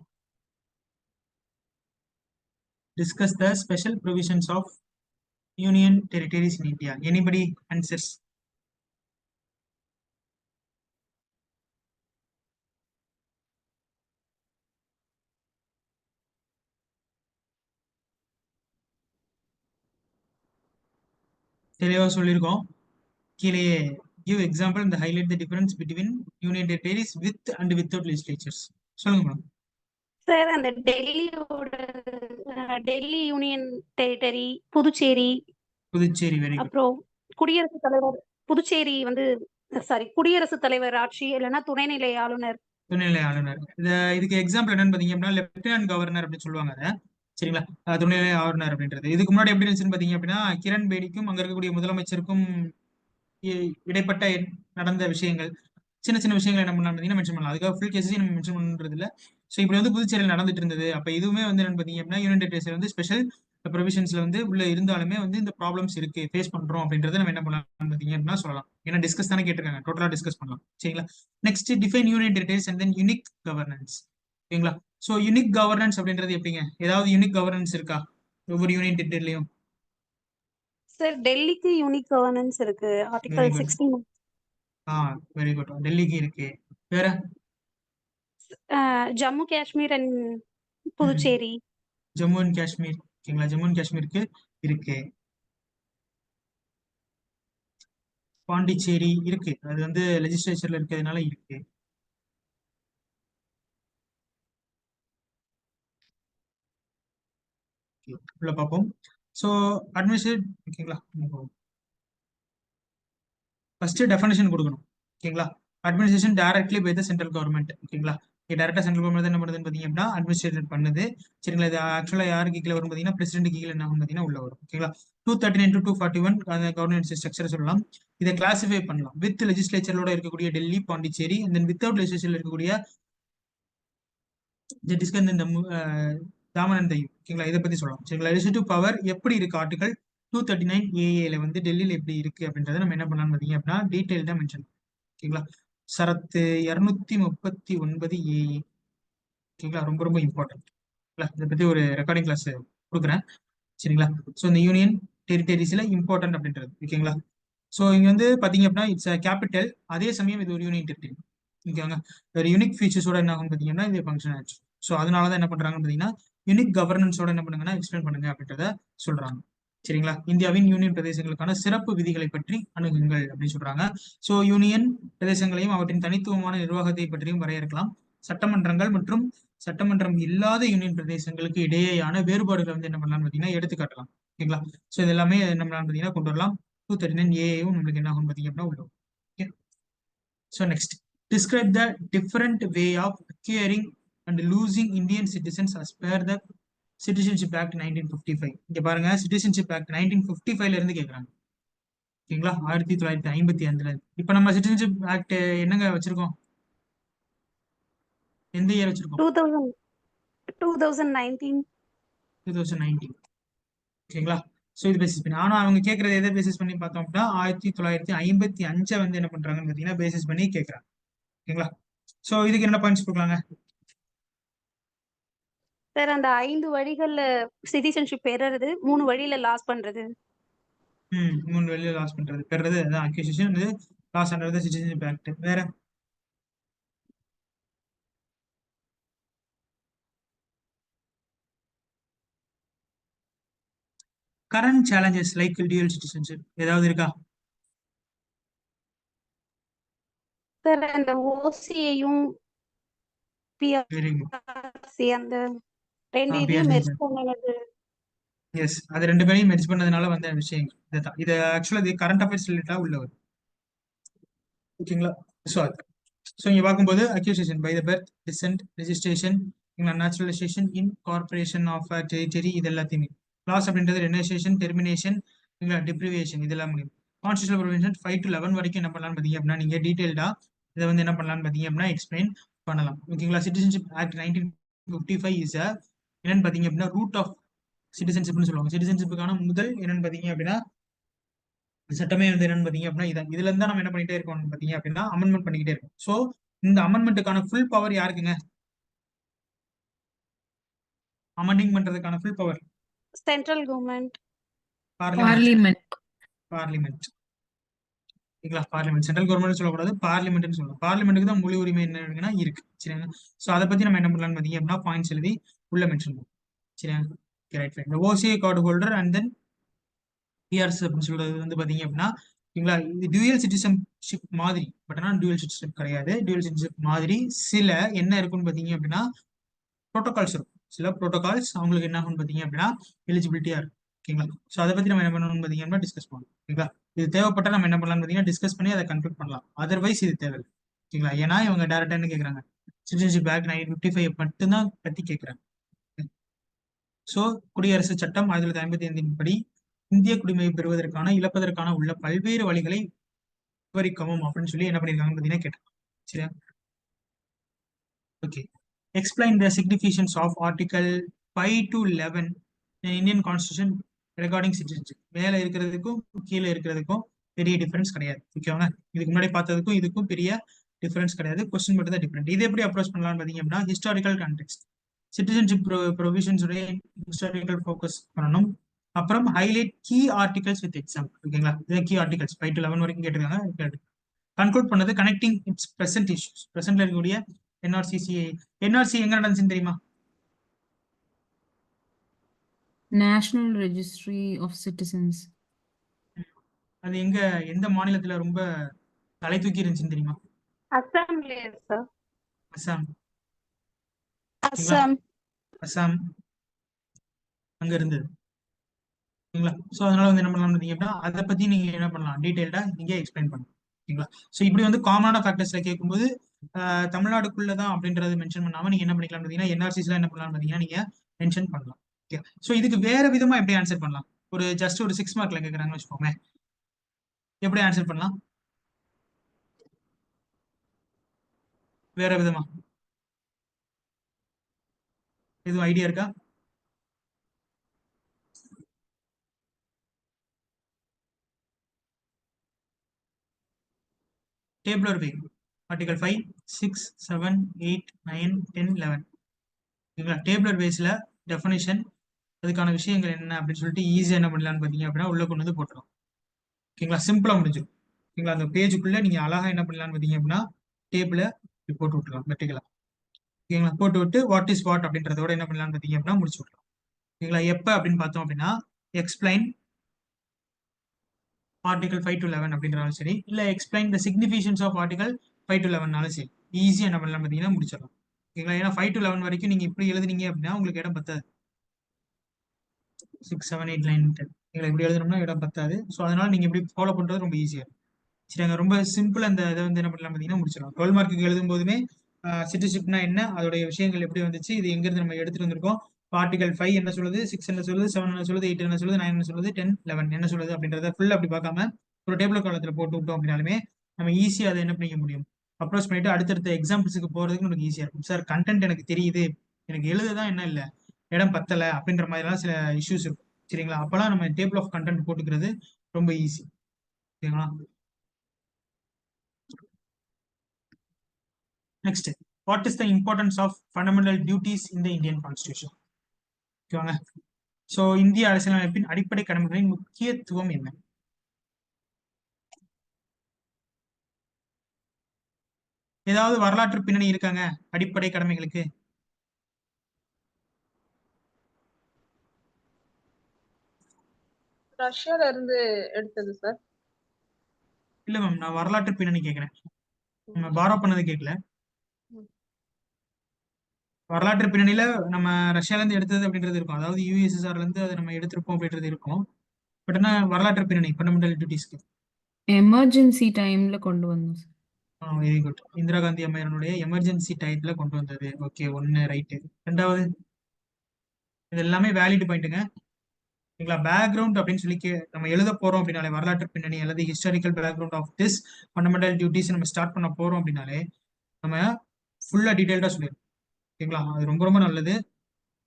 Discuss the special provisions of union territories in India. Anybody answers? தெளிவா சொல்லியிருக்கோம். கீழே give example and highlight the difference between union territories with and without legislatures. சொல்லுங்க madam. Sir அந்த Delhi union territory, Puducherry, Puducherry very good. அப்புறம் குடியரசுத் தலைவர், புதுச்சேரி வந்து குடியரசுத் தலைவர் ஆட்சி இல்லைன்னா துணைநிலை ஆளுநர். துணைநிலை ஆளுநர் இதுக்கு எக்ஸாம்பிள் என்னன்னு பாத்தீங்க அப்படின்னா லெப்டினன்ட் கவர்னர் அப்படின்னு சொல்லுவாங்க அதை. சரிங்களா? துணைநிலை ஆளுநர் அப்படின்றது இதுக்கு முன்னாடி எப்படி இருந்துச்சுன்னு பாத்தீங்க அப்படின்னா கிரண் பேடிக்கும் அங்க இருக்கக்கூடிய முதலமைச்சருக்கும் இடைப்பட்ட நடந்த விஷயங்கள், சின்ன சின்ன விஷயங்களை என்ன பண்ணலாம் பார்த்தீங்கன்னா மென்ஷன் பண்ணலாம். அதுக்காக ஃபுல் கேஸையும் நம்ம மென்ஷன் பண்ணுறது இல்லை. ஸோ இப்படி வந்து புதுச்சேரியில் நடந்துட்டு இருந்தது. அப்போ இதுவுமே வந்து என்னன்னு பார்த்தீங்க அப்படின்னா யூனியன் டெரிட்டரிஸ்ல வந்து ஸ்பெஷல் ப்ரொவிஷன்ஸ்ல வந்து உள்ள இருந்தாலுமே வந்து இந்த ப்ராப்ளம்ஸ் இருக்கு, ஃபேஸ் பண்றோம் அப்படின்றத நம்ம என்ன பண்ணலாம் பார்த்தீங்க அப்படின்னா சொல்லலாம். ஏன்னா டிஸ்கஸ் தானே கேட்டிருக்காங்க, டோட்டலா டிஸ்கஸ் பண்ணலாம். சரிங்களா? Next define union territories and then unique governance. ஓகேங்களா? ஸோ யூனிக் கவர்னன்ஸ் அப்படின்றது எப்படிங்க? ஏதாவது யூனிக் கவர்னன்ஸ் இருக்கா ஒவ்வொரு யூனியன் டெரிட்டரிலையும்? சார் டெல்லிக்கு யூனிக் கவர்னன்ஸ் இருக்கு, very article good. 16. Very good. டெல்லிக்கு இருக்கு. வேற? ஜம்மு காஷ்மீர் அண்ட் ம். புதுச்சேரி. ஜம்மு அண்ட் காஷ்மீர். ஓகேங்களா? ஜம்மு அண்ட் காஷ்மீருக்கு இருக்கு. பாண்டிச்சேரி இருக்கு, அது வந்து லெஜிஸ்லேச்சர்ல இருக்கிறதுனால இருக்கு. உள்ள பார்ப்போம். ஸோ அட்மினிஸ்ட்ரேட் ஓகேங்களா? ஃபர்ஸ்ட் டெஃபினேஷன் கொடுக்கணும். ஓகேங்களா? Administration directly by the central government. ஓகேங்களா? டேரக்டா சென்ட்ரல் கவர்மெண்ட் என்ன பண்ணுதுன்னு பாத்தீங்க அப்படின்னா அட்மினிஸ்ட்ரேட் பண்ணுது. சரிங்களா? இது ஆக்சுவலா யாருக்கு கீழே வரும் பாத்தீங்கன்னா பிரசிடென்ட் கீழே என்ன ஆகும் பாத்தீங்கன்னா உள்ள வரும். ஓகேங்களா? 239 to 241 அந்த கவர்னன்ஸ் ஸ்ட்ரக்சர் சொல்லலாம். இதை கிளாசிஃபை பண்ணலாம். வித் லெஜிஸ்லேச்சரோட இருக்கக்கூடிய டெல்லி, பாண்டிச்சேரி, தென் வித்தவுட் லெஜிஸ்லேச்சர்ல இருக்கக்கூடிய ஜட்டிஸ்கர், இந்த தாமன் அண்ட் தையூ. ஓகேங்களா? இதை பத்தி சொல்லலாம். சரிங்களா? லெஜிஸ்லேட்டிவ் பவர் எப்படி இருக்கு ஆர்டிகல் 239 ஏஏல வந்து டெல்லியில எப்படி இருக்கு அப்படின்றத நம்ம என்ன பண்ணலாம் பாத்தீங்க அப்படின்னா டீடைல்டா மென்ஷன். ஓகேங்களா? சரத்து 239 ஏஏ. ஓகேங்களா? ரொம்ப ரொம்ப இம்பார்ட்டன்ட். இதை பத்தி ஒரு ரெக்கார்டிங் கிளாஸ் கொடுக்குறேன். சரிங்களா? ஸோ இந்த யூனியன் டெரிட்டரிஸ்ல இம்பார்ட்டன்ட் அப்படின்றது. ஓகேங்களா? ஸோ இங்க வந்து பாத்தீங்க அப்படின்னா இட்ஸ் கேபிட்டல், அதே சமயம் இது ஒரு யூனியன் டெரிட்டரி. ஓகேங்க. ஒரு யூனிக் ஃபீச்சர்ஸோட என்ன ஆகும் பாத்தீங்கன்னா இது ஃபங்க்ஷன் ஆச்சு. ஸோ அதனால தான் என்ன பண்றாங்கன்னு பாத்தீங்கன்னா யூனிக் கவர்னன்ஸோட என்ன பண்ணுங்கன்னா எக்ஸ்பிளைன் பண்ணுங்க அப்படின்றத சொல்றாங்க. சரிங்களா? இந்தியாவின் யூனியன் பிரதேசங்களுக்கான சிறப்பு விதிகளை பற்றி அணுகுங்கள் அப்படின்னு சொல்றாங்க. ஸோ யூனியன் பிரதேசங்களையும் அவற்றின் தனித்துவமான நிர்வாகத்தை பற்றியும் வரையறுக்கலாம். சட்டமன்றங்கள் மற்றும் சட்டமன்றம் இல்லாத யூனியன் பிரதேசங்களுக்கு இடையேயான வேறுபாடுகளை வந்து என்ன பண்ணலாம்னு பாத்தீங்கன்னா எடுத்துக்காட்டலாம். ஓகேங்களா? ஸோ இது எல்லாமே என்ன பண்ணலாம் பாத்தீங்கன்னா கொண்டு வரலாம். 239 ஏயும் நம்மளுக்கு என்ன ஆகும் பாத்தீங்க அப்படின்னா உள்ள. Okay. So next, describe the different way of acquiring and losing Indian citizens as per the citizenship act 1955. இங்க பாருங்க, சிட்டிசன்ஷிப் ஆக்ட் 1955ல இருந்து கேக்குறாங்க. ஓகேங்களா? 1955 இப்ப நம்ம சிட்டிசன்ஷிப் ஆக்ட் என்னங்க வச்சிருக்கோம்? எந்த இயர் வச்சிருக்கோம்? 2000 2019. 2019. ஓகேங்களா? ஸோ இது பேசிஸ் பண்ணி, ஆனா அவங்க கேட்கறது எதை பேசிஸ் பண்ணி பார்த்தோம் அப்படின்னா 1955 வந்து என்ன பண்றாங்கன்னு பாத்தீங்கன்னா பேசிஸ் பண்ணி கேட்கறாங்க. ஓகேங்களா? ஸோ இதுக்கு என்ன பாயிண்ட்ஸ் கொடுக்கலாங்க? சார் அந்த 5 வழிகள்ல சிட்டிசன்ஷிப் பெறுறது, 3 வழியில லாஸ் பண்றது. 3 வெளியில லாஸ் பண்றது, பெறது அதான் அக்யூசிஷன், இது லாஸ் பண்றது சிட்டிசன்ஷிப் ஆக்ட். வேற current challenges like dual citizenship ஏதாவது இருக்கா? சார் அந்த ஓசியையும் வெரி குட். பிஆர்சி அந்த 2 இதையும் மெர்ஜ் பண்ணது. எஸ், அது ரெண்டு பேரையும் மெர்ஜ் பண்ணதுனால வந்த விஷயங்கள் இதுதான். இது ஆக்சுவலா இது கரண்ட் அஃபேர்ஸ் ரிலேட்டடா உள்ளவர். ஓகேங்களா? ஸோ அது ஸோ இங்க பார்க்கும்போது acquisition by the birth, descent, registration, naturalization, incorporation of territory, இது எல்லாத்தையுமே. லாஸ் அப்படின்றது ரெனேஷேஷன், டெர்மினேஷன், டிப்ரிவேஷன், இதெல்லாம் முடியும். கான்ஸ்டியூஷனல் ப்ரொவிஷன் 5 to 11 வரைக்கும் என்ன பண்ணலாம்னு பார்த்தீங்க அப்படின்னா நீங்க டீடைல்டா இதை வந்து என்ன பண்ணலாம்னு பார்த்தீங்க அப்படின்னா எக்ஸ்பிளைன் பண்ணலாம். ஓகேங்களா? சிட்டிசன்ஷிப் ஆக்ட் 1955 இஸ் என்னன்னு பார்த்தீங்க அப்படின்னா ரூட் ஆஃப் சிட்டிசன்ஷிப்னு சொல்லுவாங்க. சிட்டிசன்ஷிப்புக்கான முதல் என்னன்னு பார்த்தீங்க அப்படின்னா சட்டமே வந்து என்னன்னு பாத்தீங்க அப்படின்னா இதான். இதுல இருந்தா நம்ம என்ன பண்ணிட்டே இருக்கோம் பாத்தீங்க அப்படின்னா அமெண்ட்மெண்ட் பண்ணிக்கிட்டே இருக்கோம். சோ இந்த அமெண்ட்மெண்ட்டுக்கான ஃபுல் பவர் யாருக்குங்க? அமெண்டிங் பண்றதுக்கான full power central government. Parliament. Parliament. Parliament. ஓகேங்களா? பார்லிமெண்ட். சென்ட்ரல் கவர்மெண்ட் சொல்லக்கூடாது, பார்லிமெண்ட்னு சொல்லலாம். பார்லிமெண்ட்டுக்கு தான் மொழி உரிமை என்ன இருக்குன்னா இருக்கு. சரிங்க? சோ அதை பத்தி நம்ம என்ன பண்ணலாம்னு பாத்தீங்க அப்படின்னா பாயிண்ட்ஸ் எழுதி உள்ள மென்ஷன் பண்ணுவோம். சரிங்க? Right fine. OCI card holder and then PRs அப்படின்னு சொல்றது வந்து பாத்தீங்க அப்படின்னா ஓகேங்களா இது டியூயல் சிட்டிசன்ஷிப் மாதிரி, பட் ஆனால் டியூயல் சிட்டிசன்ஷிப் கிடையாது. டியூயல் சிட்டிசன்ஷிப் மாதிரி சில என்ன இருக்குன்னு பாத்தீங்க அப்படின்னா ப்ரோட்டோகால்ஸ் இருக்கும். சில ப்ரோட்டோகால்ஸ் அவங்களுக்கு என்ன ஆகும்னு பாத்தீங்க அப்படின்னா எலிஜிபிலிட்டியா இருக்கும். ஓகேங்களா? ஸோ அதை பத்தி நம்ம என்ன பண்ணணும்னு பாத்தீங்க அப்படின்னா டிஸ்கஸ் பண்ணலாம். ஓகேங்களா? இது தேவைப்பட்டா நம்ம என்ன பண்ணலாம்னு பாத்தீங்கன்னா டிஸ்கஸ் பண்ணி அதை கன்க்ளூட் பண்ணலாம். அதர்வைஸ் இது தேவை. ஓகேங்களா? ஏன்னா இவங்க டேரக்டா என்ன கேட்கறாங்க, சிட்டிசன்ஷிப் ஆக்ட் 1955 மட்டும்தான் பத்தி கேட்கறாங்க. சோ குடியரசு சட்டம் 1955 படி இந்திய குடிமை பெறுவதற்கான இழப்பதற்கான உள்ள பல்வேறு வழிகளை விவரிக்கவும் அப்படின்னு சொல்லி என்ன பண்ணிருக்காங்கன்னு பாத்தீங்கன்னா கேட்டாங்க. சரியா? Okay. Explain the significance of article 5 to 11 Indian constitution regarding citizenship. மேல இருக்கிறதுக்கும் கீழே இருக்கிறதுக்கும் பெரிய டிஃபரன்ஸ் கிடையாது. ஓகேவாங்க? இதுக்கு முன்னாடி பார்த்ததுக்கும் இதுக்கும் பெரிய டிஃபரன்ஸ் கிடையாது. கொஸ்டின் மட்டும் தான் டிஃபரெண்ட். இது எப்படி அப்ரோச் பண்ணலாம்னு பாத்தீங்க அப்படின்னா ஹிஸ்டாரிக்கல் கான்டெக்ட், சிட்டிசன்ஷிப் ப்ரொவிஷன்ஸ் உடைய ஹிஸ்டாரிக்கல் ஃபோக்கஸ் பண்ணணும். அப்புறம் highlight key articles with example. ஓகேங்களா? இது கீ ஆர்டிகல்ஸ் 5 to 11 வரைக்கும் கேட்டிருக்காங்க. கன்க்ளூட் பண்ணது கனெக்டிங் இட்ஸ் பிரசன்ட் இஷ்யூஸ். பிரசன்ட்ல இருக்கக்கூடிய என்ஆர்சிசிஏ. என்ஆர்சி எங்க நடந்துச்சுன்னு தெரியுமா? National registry of citizens. அது எங்க, எந்த மாநிலத்துல ரொம்ப தலை தூக்கி இருந்துச்சுன்னு தெரியுமா? அஸ்ஸாம்ல சார். அசாம். அஸ்ஸாம். அசாம் அங்க இருந்தது. ஓகேங்களா? சோ அதனால வந்து என்ன பண்ணலாம் அப்படின்னா அதை பத்தி நீங்க என்ன பண்ணலாம் டீடைல்டா நீங்க எக்ஸ்பிளைன் பண்ணலாம். ஓகேங்களா? சோ இப்படி வந்து காமனான ஃபேக்டர்ஸ்ல கேட்கும்போது தமிழ்நாடுக்குள்ளதான் அப்படின்றது மென்ஷன் பண்ணாம நீங்க என்ன பண்ணிக்கலாம் பாத்தீங்கன்னா என்ஆர்சிஸ்ல என்ன பண்ணலாம் பாத்தீங்கன்னா நீங்க மென்ஷன் பண்ணலாம். ஓகே, ஸோ இதுக்கு வேற விதமா எப்படி ஆன்சர் பண்ணலாம்? ஒரு ஜஸ்ட் ஒரு 6 மார்க்ல கேட்கறாங்கன்னு வச்சுக்கோங்க, எப்படி ஆன்சர் பண்ணலாம் வேற விதமா? எதுவும் ஐடியா இருக்கா? டேபிளர் வே ஆர்டிகல் 5, 6, 7, 8, 9, 10, 11 ஓகேங்களா? டேபிளர் பேஸ்ல டெஃபினேஷன் அதுக்கான விஷயங்கள் என்ன அப்படின்னு சொல்லிட்டு ஈஸியா என்ன பண்ணலாம்னு பாத்தீங்க அப்படின்னா உள்ள கொண்டு வந்து போட்டுரும். ஓகேங்களா? சிம்பிளா முடிஞ்சிடும். ஓகேங்களா? அந்த பேஜுக்குள்ள நீங்க அழகா என்ன பண்ணலாம்னு பாத்தீங்க அப்படின்னா டேபிள போட்டு விட்டுலாம் வெர்டிகலா. ஓகேங்களா? போட்டு விட்டு வாட் இஸ் வாட் அப்படின்றதோட என்ன பண்ணலாம்னு பாத்தீங்க அப்படின்னா முடிச்சு விட்டுலாம். ஓகேங்களா? எப்ப அப்படின்னு பார்த்தோம் அப்படின்னா எக்ஸ்பிளைன் ஆர்டிகல் 5 to 11 அப்படின்றாலும் சரி, இல்ல explain the significance of article 5 to 11னாலும் சரி, ஈஸியா என்ன பண்ணலாம் பாத்தீங்கன்னா முடிச்சிடலாம். ஓகேங்களா? ஏன்னா 5 to 11 வரைக்கும் நீங்க இப்படி எழுதுனீங்க அப்படின்னா உங்களுக்கு இடம் பத்தாது. 6, 7, 8, 9, 10 நீங்க இப்படி எழுதணும்னா இடம் பத்தாது. ஸோ அதனால நீங்க இப்படி ஃபாலோ பண்றது ரொம்ப ஈஸியா இருக்கும். சரிங்க, ரொம்ப சிம்பிள். அந்த இதை வந்து என்ன பண்ணலாம் பாத்தீங்கன்னா முடிச்சிடலாம். 12 மார்க்குக்கு எழுதும் போதுமே சிட்டிஷிப்னா என்ன, அதோடைய விஷயங்கள் எப்படி வந்துச்சு, இது எங்க இருந்து நம்ம எடுத்துட்டு வந்திருக்கோம், ஆர்டிகல் 5 என்ன சொல்லுது, 6 என்ன சொல்லுது, 7 என்ன சொல்லுது, 8 என்ன சொல்லுது, 9 என்ன சொல்லுது, 10, 11 என்ன சொல்லுது அப்படின்றத ஃபுல் அப்படி பார்க்காம ஒரு டேபிள் காலத்துல போட்டு விட்டோம் அப்படின்னாலுமே நம்ம ஈஸியா அதை என்ன பண்ணிக்க முடியும், அப்ரோச் பண்ணிட்டு அடுத்தடுத்த எக்ஸாம்பிள்ஸுக்கு போறதுக்கு நமக்கு ஈஸியா இருக்கும். சார் கண்டென்ட் எனக்கு தெரியுது, எனக்கு எழுததான் என்ன இல்லை, இடம் பத்தல அப்படின்ற மாதிரிலாம் சில இஷ்யூஸ் இருக்கும். சரிங்களா? அப்பெல்லாம் நம்ம டேபிள் ஆஃப் கண்டென்ட் போட்டுக்கிறது ரொம்ப ஈஸி. ஓகேங்களா? Next, what is the importance of fundamental duties in the Indian constitution? ஓகேவாங்க. ஸோ இந்திய அரசியலமைப்பின் அடிப்படை கடமைகளின் முக்கியத்துவம் என்ன? ஏதாவது வரலாற்று பின்னணி இருக்காங்க அடிப்படை கடமைகளுக்கு? ரஷ்யால இருந்து எடுத்தது சார். இல்ல மேம், நான் வரலாற்று பின்னணி கேட்கிறேன், நம்ம பாரோ பண்ணது கேட்கல. வரலாற்று பின்னணியில நம்ம ரஷ்யால இருந்து எடுத்தது அப்படின்றது இருக்கும், அதாவது யூஎஸ்எஸ்ஆர்ல இருந்து அதை நம்ம எடுத்திருப்போம் அப்படின்றது இருக்கும். பட் என்ன வரலாற்று பின்னணி ஃபண்டமெண்டல் டியூட்டிஸ்க்கு? எமர்ஜென்சி டைம்ல கொண்டு வந்தோம் sir. Very good. Indira Gandhi அம்மையாருடைய எமர்ஜென்சி டயத்துல கொண்டு வந்தது. ஓகே, ஒன்னு ரைட்டு. ரெண்டாவது, இது எல்லாமே வேலிட் பாயிண்ட்டுங்க. ஓகேங்களா? பேக்ரவுண்ட் அப்படின்னு சொல்லி நம்ம எழுத போறோம் அப்படின்னாலே, வரலாற்று பின்னணி அல்லது historical background of this fundamental duties நம்ம ஸ்டார்ட் பண்ண போறோம் அப்படின்னாலே நம்ம ஃபுல்லா டீடைல்டா சொல்லிடுறோம். ஓகேங்களா? அது ரொம்ப ரொம்ப நல்லது.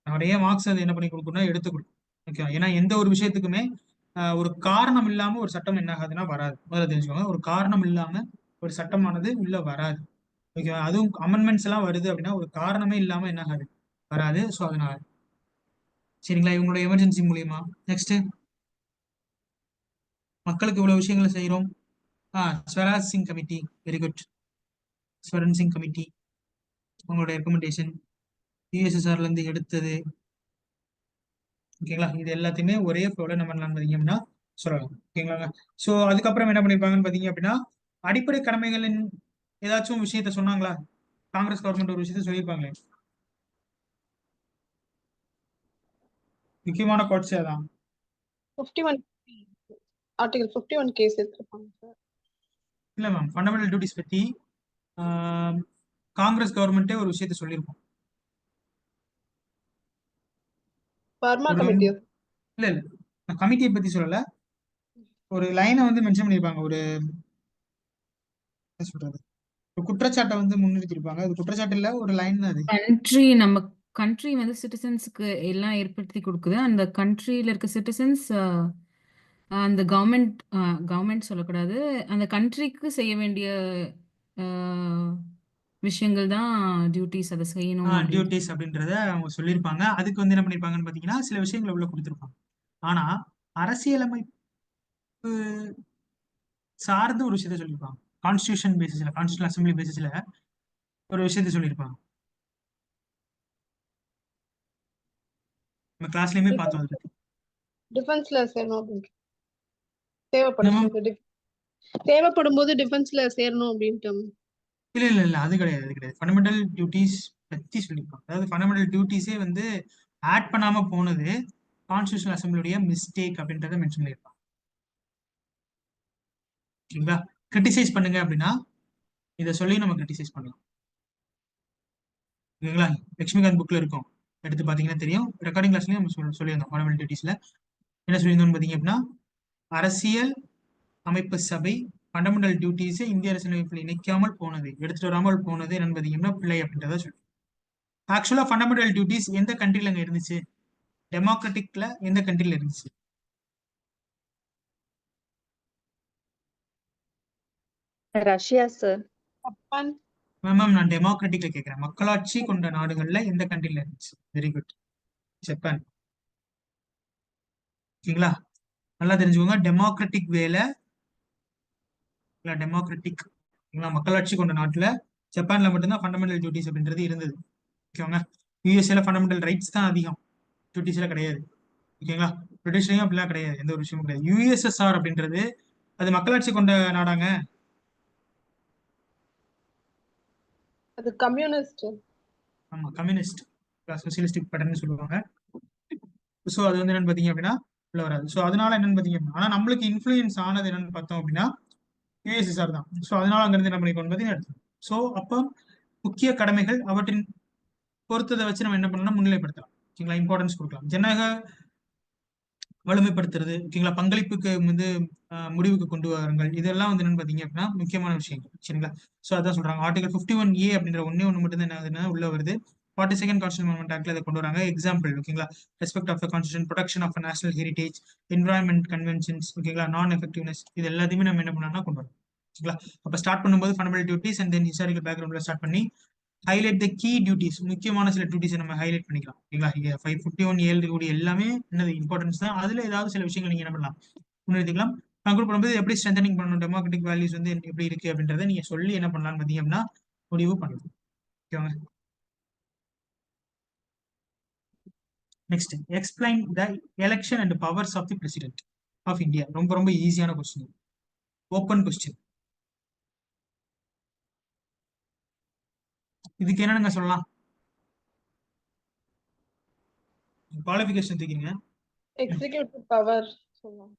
நிறைய மார்க்ஸ் அது என்ன பண்ணி கொடுக்கணும்னா எடுத்து கொடுக்கும். ஓகே, ஏன்னா எந்த ஒரு விஷயத்துக்குமே ஒரு காரணம் இல்லாம ஒரு சட்டம் என்ன ஆகாதுன்னா வராது. முதல்ல தெரிஞ்சுக்கோங்க, ஒரு காரணம் இல்லாம ஒரு சட்டமானது உள்ள வராது. ஓகேவா? அதுவும் அமெண்ட்மெண்ட்ஸ் எல்லாம் வருது அப்படின்னா ஒரு காரணமே இல்லாம என்ன ஆகாது, வராது. ஸோ அதனால சரிங்களா, இவங்களோட எமர்ஜென்சி மூலியமா. நெக்ஸ்ட், மக்களுக்கு இவ்வளவு விஷயங்களை செய்யறோம். Swaraj Singh committee, very good. Swaran Singh committee உங்களோட ரெக்கமெண்டேஷன் யூஎஸ்எஸ்ஆர்ல இருந்து எடுத்தது. ஓகேங்களா? இது எல்லாத்தையுமே ஒரே ஃப்ளோல நம்ம என்ன பார்த்தீங்கன்னா சொல்லலாம். ஓகேங்களாங்க? ஸோ அதுக்கப்புறம் என்ன பண்ணிருப்பாங்கன்னு பாத்தீங்க அப்படின்னா அடிப்படை கடமைகளின் ஏதாச்சும் விஷயத்த சொன்னாங்களா? காங்கிரஸ் கவர்மெண்ட் ஒரு விஷயத்த சொல்லியிருப்பாங்களே, முக்கியமான கோட்ஸே அதான். 51 ஆர்டிகல் 51 கேஸ் எடுத்திருப்பாங்க சார். இல்ல மேம், ஃபண்டமெண்டல் டியூட்டிஸ் பத்தி காங்கிரஸ் கவர்மெண்ட்டே ஒரு விஷயத்த சொல்லியிருப்போம். பர்மா ஒரு கமிட்டி. இல்ல இல்ல, நான் கமிட்டியை பத்தி சொல்லல, ஒரு லைனை வந்து மென்ஷன் பண்ணியிருப்பாங்க. ஒரு என்ன சொல்றது, ஒரு குற்றச்சாட்டை வந்து முன்னிறுத்திருப்பாங்க. அது குற்றச்சாட்டு இல்ல, ஒரு லைன் அது. நம்ம கண்ட்ரி வந்து சிட்டிசன்ஸ்க்கு எல்லாம் ஏற்படுத்தி கொடுக்குது. அந்த கண்ட்ரியில இருக்க சிட்டிசன்ஸ் அந்த கவர்மெண்ட் சொல்லக்கூடாது, அந்த கண்ட்ரிக்கு செய்ய வேண்டிய விஷயங்கள் தான் டியூட்டிஸ், அதை செய்யணும் அப்படின்னு. டியூட்டிஸ் அப்படின்றத அவங்க சொல்லியிருப்பாங்க. அதுக்கு வந்து என்ன பண்ணிருப்பாங்கன்னு பாத்தீங்கன்னா சில விஷயங்களை உள்ள கொடுத்திருப்பாங்க. ஆனா அரசியலமைப்பு சார்ந்து ஒரு விஷயத்த சொல்லியிருப்பாங்க. கான்ஸ்டியூஷன் பேசிஸ்ல, கான்ஸ்டியூஷன் அசம்பிளி பேசிஸ்ல ஒரு விஷயத்த சொல்லியிருப்பாங்க. நம்ம கிளாஸ்லயுமே பார்த்தோம் அது பத்தி. டிஃபென்ஸ்ல சேரணும் அப்படின்னு என்ன மேம்? தேவைப்படும் போது டிஃபென்ஸ்ல சேரணும் அப்படின்ட்டு. இல்ல இல்ல இல்ல, அது கிடையாது, அது கிடையாது. ஃபண்டமெண்டல் டியூட்டிஸ் பத்தி சொல்லியிருப்பாங்க. அதாவது ஃபண்டமெண்டல் டியூட்டிஸே வந்து ஆட் பண்ணாம போனது கான்ஸ்டியூஷன் அசம்பிளியுடைய மிஸ்டேக் அப்படின்றத மென்ஷன் பண்ணியிருப்பாங்க. ஓகேங்களா? கிரிட்டிசைஸ் பண்ணுங்க அப்படின்னா இதை சொல்லி நம்ம கிரிட்டிசைஸ் பண்ணலாம். ஓகேங்களா? லட்சுமிகாந்த் புக்ல இருக்கும், எடுத்து பாத்தீங்கன்னா தெரியும். ரெக்கார்டிங் கிளாஸ்லயும் நம்ம சொல்லியிருந்தோம் ஃபண்டமெண்டல் டியூட்டிஸ்ல என்ன சொல்லியிருந்தோம்னு பாத்தீங்க அப்படின்னா, அரசியல் அமைப்பு சபை ஃபண்டமெண்டல் டியூட்டிஸை இந்திய அரசியலமைப்பில் இணைக்காமல் போனது, எடுத்துட்டு வராமல் போனது என்னன்னு பாத்தீங்கன்னா பிள்ளை அப்படின்றத சொல்லி. ஆக்சுவலா ஃபண்டமெண்டல் டியூட்டிஸ் எந்த கண்ட்ரில அங்க இருந்துச்சு? டெமோக்ராட்டிக்ல எந்த கண்ட்ரில இருந்துச்சு? Russia sir. ஜப்பான். மேம் நான் டெமோக்ராட்டிக்ல கேட்கிறேன். மக்களாட்சி கொண்ட நாடுகள்ல எந்த கண்ட்ரில இருந்துச்சு? Very good, Japan. ஓகேங்களா? நல்லா தெரிஞ்சுக்கோங்க, டெமோக்ராட்டிக் வேல டெமோக்ராட்டிக் மக்களாட்சி கொண்ட நாட்டுல ஜப்பான்ல மட்டும்தான் ஃபண்டமெண்டல் டியூட்டிஸ் அப்படின்றது இருந்தது. ஓகேங்க. யூஎஸ்ஏல ஃபண்டமெண்டல் ரைட்ஸ் தான் அதிகம், டியூட்டிஸ்ல கிடையாது. ஓகேங்களா? பிரிட்டிஷ்லயும் அப்படிலாம் கிடையாது, எந்த ஒரு விஷயமும் கிடையாது. யுஎஸ்எஸ்ஆர் அப்படின்றது அது மக்களாட்சி கொண்ட நாடாங்க. அது கம்யூனிஸ்ட். ஆமா, கம்யூனிஸ்ட் சோசியலிஸ்டிக் பேட்டர்ன் சொல்லுவாங்க. ஸோ அது வந்து என்னன்னு பாத்தீங்க அப்படின்னா உள்ள வராது. ஸோ அதனால என்னன்னு பாத்தீங்க அப்படின்னா, ஆனா நம்மளுக்கு இன்ஃபுளுயன்ஸ் ஆனது என்னன்னு பார்த்தோம் அப்படின்னா யுஎஸ்எஸ்ஆர் தான். ஸோ அதனால அங்கிருந்து என்ன பண்ணிக்கணும் பார்த்தீங்கன்னா, ஸோ அப்போ முக்கிய கடமைகள் அவற்றின் பொறுத்ததை வச்சு நம்ம என்ன பண்ணலாம், முன்னிலைப்படுத்தலாம். ஓகேங்களா? இம்பார்ட்டன்ஸ் கொடுக்கலாம். ஜனநாயக வலிமைப்படுத்துறது, ஓகேங்களா, பங்களிப்புக்கு வந்து முடிவுக்கு கொண்டு வாருங்கள், இதெல்லாம் வந்து என்னன்னு பாத்தீங்க அப்படின்னா முக்கியமான விஷயங்கள். சரிங்களா? ஸோ அதான் சொல்றாங்க, ஆர்டிகல் 51A அப்படின்ற ஒண்ணு மட்டும் தான் என்ன ஆகுதுன்னா உள்ள வருது. 42nd கான்ஸ்டியூஷன் அமெண்ட்மெண்ட் ஆக்ட்ல அதை கொண்டு வராங்க. எக்ஸாம்பிள், ஓகேங்களா, respect of the constitution, protection of national heritage, environment conventions, ஓகேங்களா, நான் எஃபெக்டிவ்னஸ், இது எல்லாத்தையுமே நம்ம என்ன பண்ணலாம்னா கொண்டு வரோம். ஓகேங்களா? அப்ப ஸ்டார்ட் பண்ணும்போது fundamental duties and then historical பேக்ரவுண்ட்ல ஸ்டார்ட் பண்ணி ஹைலைட் த கீ டியூட்டிஸ், முக்கியமான சில டியூட்டிஸை நம்ம ஹைலைட் பண்ணிக்கலாம். ஓகேங்களா? இங்க 551A இருக்கக்கூடிய எல்லாமே என்னது இம்பார்ட்டன்ஸ் தான். அதுல ஏதாவது சில விஷயங்கள் நீங்க என்ன பண்ணலாம், முன்னெடுத்துக்கலாம். கன்க்ளூட் பண்ணும்போது எப்படி ஸ்ட்ரென்தனிங் பண்ணணும், டெமோக்ராட்டிக் வேல்யூஸ் வந்து எப்படி இருக்கு அப்படின்றத நீங்க சொல்லி என்ன பண்ணலாம்னு பாத்தீங்க அப்படின்னா முடிவு பண்ணலாம். ஓகேவாங்க? Next, explain the election and powers of the president of India. ரொம்ப ரொம்ப ஈஸியான கொஸ்டின், ஓப்பன் கொஸ்டின். இதுக்கு என்னங்க சொல்லலாம்? குவாலிஃபிகேஷன் தூக்கிங்க. எக்ஸிகியூட்டிவ் பவர் சொல்லலாம்.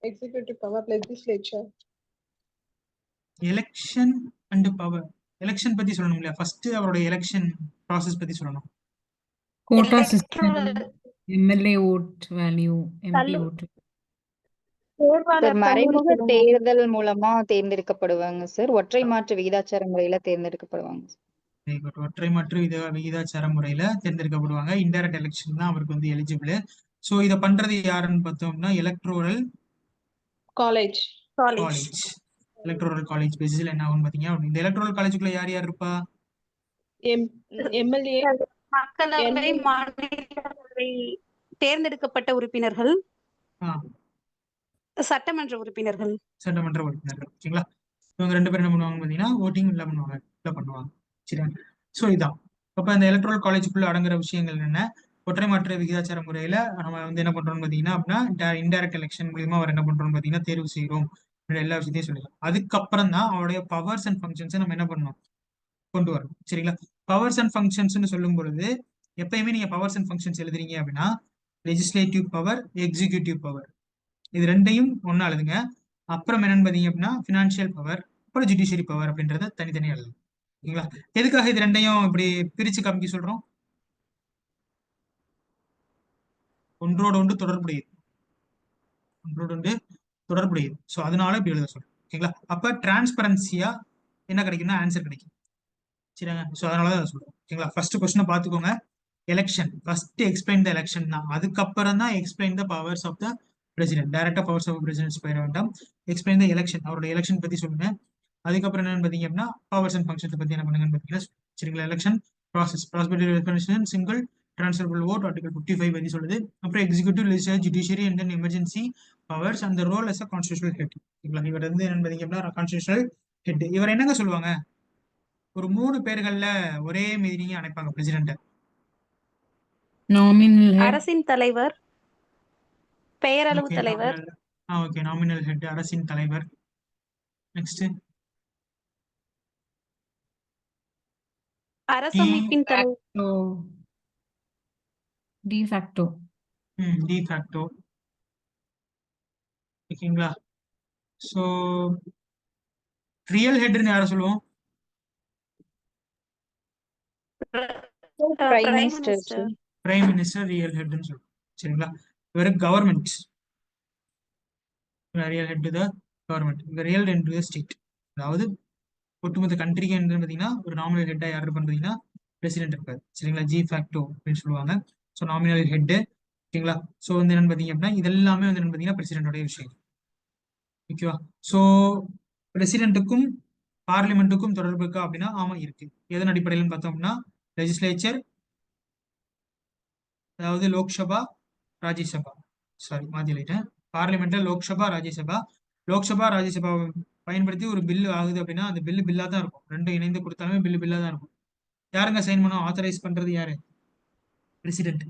Executive power, legislature. Election and power, election பத்தி சொல்லணும் இல்லையா? ஃபர்ஸ்ட் அவருடைய எலெக்ஷன் ப்ராசஸ் பத்தி சொல்லணும். Quota system, Electoral MLA vote value, MP தள்ளு- ஓட். சார் மறைமுக தேர்தல் மூலமா தேர்ந்தெடுக்கப்படுவாங்க சார். ஒற்றை மாற்று விகிதாச்சார முறையில தேர்ந்தெடுக்கப்படுவாங்க. ஒற்றை மாற்று விகிதாச்சார முறையில தேர்ந்தெடுக்கப்படுவாங்க. இன்டைரக்ட் எலெக்ஷன் தான் அவருக்கு வந்து எலிஜிபிள். ஸோ இதை பண்றது யாருன்னு பார்த்தோம்னா electoral college. College. Electoral college பேசிஸ்ல என்ன ஆகும் பாத்தீங்கன்னா, இந்த எலக்ட்ரோரல் காலேஜுக்குள்ள யார் யார் இருப்பா? எம்எல்ஏ, மக்களவை, மாநிலங்களவை தேர்ந்தெடுக்கப்பட்ட உறுப்பினர்கள், சட்டமன்ற உறுப்பினர்கள். சட்டமன்ற உறுப்பினர்கள். ஓகேங்களா? இவங்க ரெண்டு பேரும் என்ன பண்ணுவாங்க பாத்தீங்கன்னா ஓட்டிங் இல்ல பண்ணுவாங்க. சரியா? ஸோ இதான் அப்ப இந்த எலக்ட்ரல் காலேஜுக்குள்ள அடங்குற விஷயங்கள் என்ன? ஒற்றை மாற்று விகிதாச்சார முறையில நம்ம வந்து என்ன பண்றோம்னு பாத்தீங்கன்னா அப்படின்னா இன்டைரக்ட் எலெக்ஷன் மூலியமா அவர் என்ன பண்றோம்னு பாத்தீங்கன்னா தேர்வு செய்யறோம், எல்லா விஷயத்தையும் சொல்லலாம். அதுக்கப்புறம் தான் அவருடைய பவர்ஸ் அண்ட் ஃபங்க்ஷன்ஸை நம்ம என்ன பண்ணணும், கொண்டு வரணும். சரிங்களா? பவர்ஸ் அண்ட் ஃபங்க்ஷன்ஸ்னு சொல்லும் பொழுது எப்பயுமே நீங்க பவர்ஸ் அண்ட் ஃபங்க்ஷன்ஸ் எழுதுறீங்க அப்படின்னா லெஜிஸ்லேட்டிவ் பவர், எக்ஸிகியூட்டிவ் பவர், இது ரெண்டையும் ஒன்னா எழுதுங்க. அப்புறம் என்னன்னு பாத்தீங்க அப்படின்னா பினான்சியல் பவர், அப்புறம் ஜுடிஷியரி பவர் அப்படின்றத தனித்தனியா எழுதுங்க. ஓகேங்களா? எதுக்காக இது ரெண்டையும் இப்படி பிரிச்சு காமிக்க சொல்றோம்? ஒன்றோடு ஒன்று தொடர்புடையது, ஸோ அதனால இப்படி எழுத சொல்றோம். ஓகேங்களா? அப்ப டிரான்ஸ்பரன்சியா என்ன கிடைக்கும்னா ஆன்சர் கிடைக்கும். சரிங்க? ஸோ அதனாலதான் அதை சொல்றோம். ஓகேங்களா? ஃபர்ஸ்ட் கொஸ்டினை பார்த்துக்கோங்க. Election first explain the election தான், அதுக்கப்புறம் தான் explain the powers of the president. டைரக்டா பவர்ஸ் ஆஃப் பிரசிடென்ட் போயிட வேண்டாம். எக்ஸ்பிளைன் த எலெக்ஷன், அவருடைய எலெக்ஷன் பத்தி சொல்லுங்க. அதுக்கப்புறம் என்னன்னு பாத்தீங்க அப்படின்னா பவர்ஸ் அண்ட் ஃபங்க்ஷன்ஸ் பத்தி என்ன பண்ணுங்கன்னு பாத்தீங்கன்னா சரிங்களா? Election process, single transferable vote, article 55 பத்தி சொல்லுது. அப்புறம் executive, legislature, judiciary and then emergency powers and role as a constitutional head. இவர் வந்து என்னன்னு பாத்தீங்க அப்படின்னா கான்ஸ்டிடியூஷனல் ஹெட். இவர் என்னங்க சொல்லுவாங்க, ஒரு 3 பேர்கள்ல ஒரே மீதிங்க அணைப்பாங்க பிரசிடென்ட். நாமினல் ஹெட், அரசின் தலைவர், பெயரளவு தலைவர், ஓகே, நாமினல் ஹெட், அரசின் தலைவர். நெக்ஸ்ட் அரசமைப்பின் தலைவர், டி ஃபேக்டோ. டி ஃபேக்டோ. ஓகேங்களா? ஸோ ரியல் ஹெட்னு யாரை சொல்லுவோம்? Prime prime minister minister. Sir. Prime minister real ஹெட்னு சொல்லுவோம். சரிங்களா? இவர் government, real head to the government, இந்த real head to the state. அதாவது ஒட்டுமொத்த கண்ட்ரிக்கு என்ன பார்த்தீங்கன்னா ஒரு நாமினல் ஹெட்டா யார் பண்றீங்கன்னா பிரசிடென்ட் இருக்காரு. சரிங்களா? ஜி ஃபேக்டோ அப்படின்னு சொல்லுவாங்க. So nominal head. ஓகேங்களா? ஸோ வந்து என்னன்னு பார்த்தீங்க அப்படின்னா இதெல்லாமே வந்து என்ன பார்த்தீங்கன்னா பிரசிடென்டோடைய விஷயம். ஓகேவா? ஸோ பிரசிடென்ட்டுக்கும் பார்லிமெண்ட்டுக்கும் தொடர்பு இருக்கா அப்படின்னா ஆமா இருக்கு. எதன் அடிப்படையில்னு பார்த்தோம்னா லெஜிஸ்லேச்சர், அதாவது லோக்சபா, ராஜ்யசபா, சாரி மாத்தி எழுதிட்டேன். பார்லிமெண்ட்ல லோக்சபா, ராஜ்யசபா. லோக்சபா, ராஜ்யசபா பயன்படுத்தி ஒரு பில்லு ஆகுது அப்படின்னா அந்த பில்லா தான் இருக்கும். ரெண்டும் இணைந்து கொடுத்தாலுமே பில்லா தான் இருக்கும். யாருங்க சைன் பண்ணும்? ஆத்தரைஸ் பண்றது யாரு? பிரசிடென்ட்.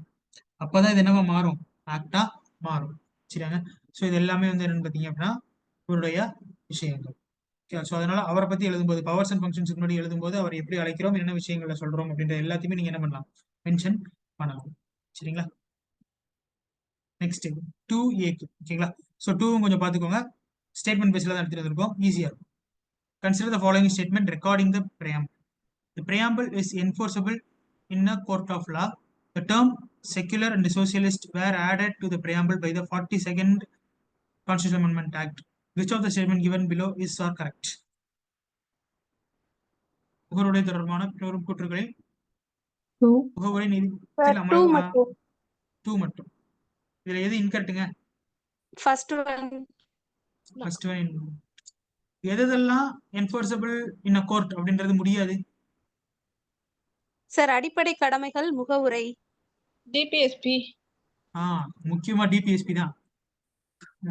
அப்பதான் இது என்னவா மாறும்? ஆக்டா மாறும். சரியாங்க? ஸோ இது எல்லாமே வந்து என்னன்னு பார்த்தீங்க அப்படின்னா இவருடைய விஷயங்கள். ஸோ அதனால அவரை பத்தி எழுதும்போது பவர்ஸ் அண்ட் ஃபங்க்ஷன்ஸ் முன்னாடி எழுதும்போது அவர் எப்படி அழைக்கிறோம், என்ன விஷயங்களை சொல்றோம் அப்படின்ற எல்லாத்தையுமே நீங்க என்ன பண்ணலாம், மென்ஷன் பண்ணலாம். சரிங்களா? Next 2A. ஓகேங்களா? ஸோ 2 கொஞ்சம் பார்த்துக்கோங்க. ஸ்டேட்மெண்ட் பேஸ்ல தான் எடுத்துட்டு வந்திருக்கோம், ஈஸியா இருக்கும். Consider the following statement regarding the preamble. The preamble is enforceable in a court of law. The term secular and socialist were added to the preamble by the 42nd Constitutional Amendment Act. Which of the statement given below is or correct? முகவருடைய தொடர்பான பின்வரும் கூற்றுகளில் முகவரை நீதிமன்றத்தில் two அமலாக்க மட்டும். 2 மட்டும். இதுல எது இன்கரெக்ட்டுங்க? First one. First one. எதெல்லாம் என்ஃபோர்ஸபிள் இன் அ கோர்ட் அப்படின்றது முடியாது? சார் அடிப்படை கடமைகள் முகவுரை. டிபிஎஸ்பி. முக்கியமா டிபிஎஸ்பி தான்.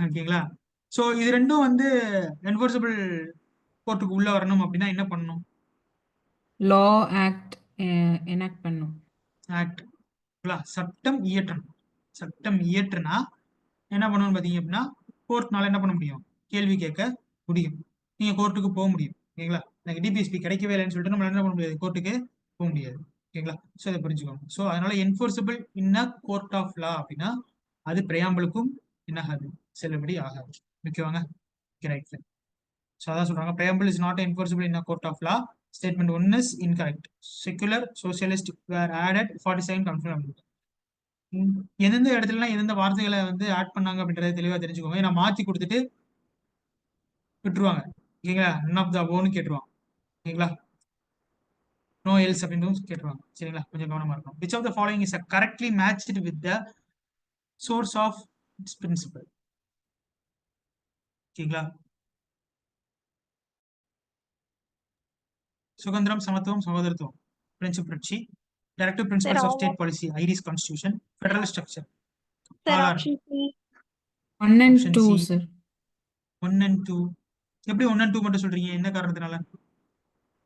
ஓகேங்களா? சோ இது ரெண்டும் வந்து என்ஃபோர்ஸபிள் கோர்ட்டுக்கு உள்ள வரணும் அப்படின்னா என்ன பண்ணணும்? லா ஆக்ட் எனாக்ட் பண்ணும். ஆக்ட், சட்டம் இயற்றணும். சட்டம் இயற்றுனா என்ன பண்ணணும்னு பாத்தீங்க அப்படின்னா கோர்ட்னால என்ன பண்ண முடியும்? கேள்வி கேட்க முடியும். நீங்க கோர்ட்டுக்கு போக முடியும். ஓகேங்களா? எனக்கு டிபிஎஸ்பி கிடைக்கவே இல்லைன்னு சொல்லிட்டு நம்ம என்ன பண்ண முடியாது, கோர்ட்டுக்கு போக முடியாது. ஓகேங்களா? ஸோ இதை புரிஞ்சுக்கோங்க. ஸோ அதனால enforceable in a court of law அப்படின்னா அது பிரையாம்பிளுக்கும் என்ன ஆகாது, செல்லுபடி ஆகாது. ஓகேவாங்க? ரைட். ஸோ அதான் சொல்றாங்க, preamble is not enforceable in a court of law. Statement 1 is incorrect. Secular, socialist were added 47 confirmed. எந்தெந்த இடத்துலலாம் எந்தெந்த வார்த்தைகளை வந்து ஆட் பண்ணாங்க அப்படின்றத தெளிவா தெரிஞ்சுக்கோங்க. ஏன்னா மாத்தி கொடுத்துட்டு விட்டுருவாங்க. ஓகேங்களா? none of the above கேட்டுருவாங்க. ஓகேங்களா? no else அப்படின்னு கேட்டுருவாங்க. சரிங்களா? கொஞ்சம் கவனமா இருக்கணும். Which of the following is correctly matched with the source of its principle? ஓகேங்களா? சுதந்திரம், சமத்துவம், சகோதரத்துவம், பிரெஞ்சு புரட்சி, directive principles of state policy, Irish constitution, federal structure. Sir option C. 1 and Option 2 C. Sir. 1 and 2. எப்படி 1 and 2 மட்டும் சொல்றீங்க? என்ன காரணத்தினால?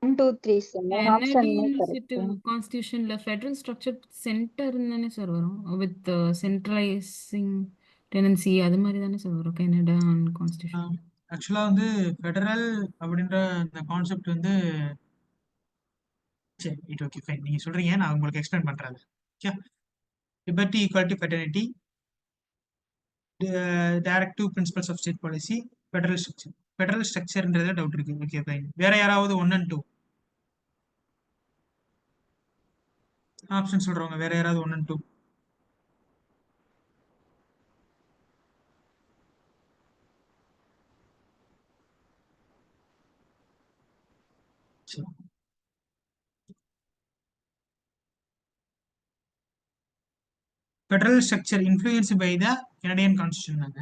1, 2, 3 சார். 3 ஆப்ஷனுமே கரெக்ட். கான்ஸ்டிடியூஷன்ல ஃபெடரல் ஸ்ட்ரக்சர் சென்டர் தானே சார் வரும், வித் சென்ட்ரலைசிங் டெனன்சி அது மாதிரி தானே சார் வரும் கனடா கான்ஸ்டிடியூஷன். ஆக்சுவலா வந்து ஃபெடரல் அப்படின்ற அந்த கான்செப்ட் வந்து சரி இட் ஓகே ஃபைன். நீங்க சொல்றீங்க, நான் உங்களுக்கு எக்ஸ்பிளைன் பண்றேன். Okay, liberty, equality, fraternity, directive principles of state policy, federal structure. Federal ஸ்ட்ரக்சர்ன்றதுல டவுட் இருக்கு. Okay fine. வேற யாராவது 1 and 2 ஆப்ஷன் சொல்றவங்க வேற யாராவது 1 and 2? Federal structure influenced by the Canadian Constitution.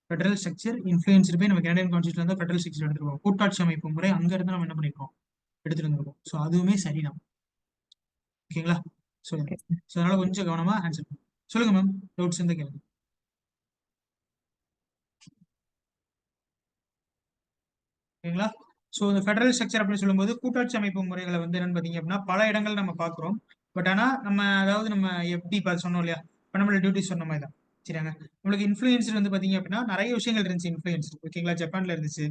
Federal structure influenced by நம்ம Canadian Constitution தான் federal structure எடுத்துருக்கோம். கூட்டாட்சி அமைப்பு முறை அங்க இருந்து நம்ம என்ன பண்ணிருக்கோம், எடுத்துட்டு வந்திருக்கோம். ஸோ அதுவுமே சரிதான். ஓகேங்களா? ஸோ அதனால கொஞ்சம் கவனமா ஆன்சர் பண்ணுங்க. சொல்லுங்க மேம், டவுட்ஸ் இருந்தா கேளுங்க. ஓகேங்களா? ஸோ இந்த ஃபெடரல் ஸ்ட்ரக்சர் அப்படின்னு சொல்லும்போது கூட்டாட்சி அமைப்பு முறைகளை வந்து என்னன்னு பார்த்தீங்க அப்படின்னா பல இடங்கள் நம்ம பார்க்குறோம். பட் ஆனால் நம்ம அதாவது நம்ம எப்படி பார்த்து சொன்னோம் இல்லையா, இப்போ நம்மளோட டியூட்டிஸ் சொன்ன மாதிரி தான். சரியாங்க? நம்மளுக்கு இன்ஃப்ளூயன்ஸ் வந்து பார்த்தீங்க அப்படின்னா நிறைய விஷயங்கள் இருந்துச்சு இன்ஃப்ளூயன்ஸ். ஓகேங்களா? ஜப்பான்ல இருந்துச்சு,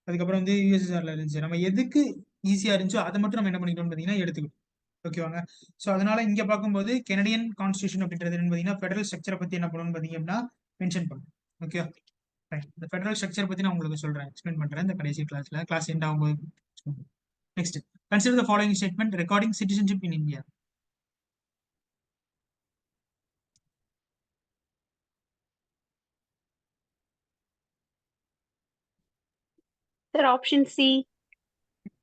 அதுக்கப்புறம் வந்து யூஎஸ்எஸ்ஆர்ல இருந்துச்சு. நம்ம எதுக்கு ஈஸியா இருந்துச்சோ அதை மட்டும் நம்ம என்ன பண்ணிக்கிட்டோம்னு பார்த்தீங்கன்னா எடுத்துக்கிட்டோம். ஓகேவாங்க? ஸோ அதனால இங்க பார்க்கும்போது கெனடியன் கான்ஸ்டியூஷன் அப்படின்றது என்ன பார்த்தீங்கன்னா ஃபெடரல் ஸ்ட்ரக்சரை பத்தி என்ன பண்ணணும்னு பார்த்தீங்க அப்படின்னா மென்ஷன் பண்ணும். ஓகே, இந்த ஃபெடரல் ஸ்ட்ரக்சர் பத்தி நான் உங்களுக்கு சொல்றேன், எக்ஸ்பிளைன் பண்றேன் இந்த கடைசி கிளாஸ்ல, கிளாஸ் எண்ட் ஆகும்போது. Next, consider the following statement regarding citizenship in India. Sir, option C.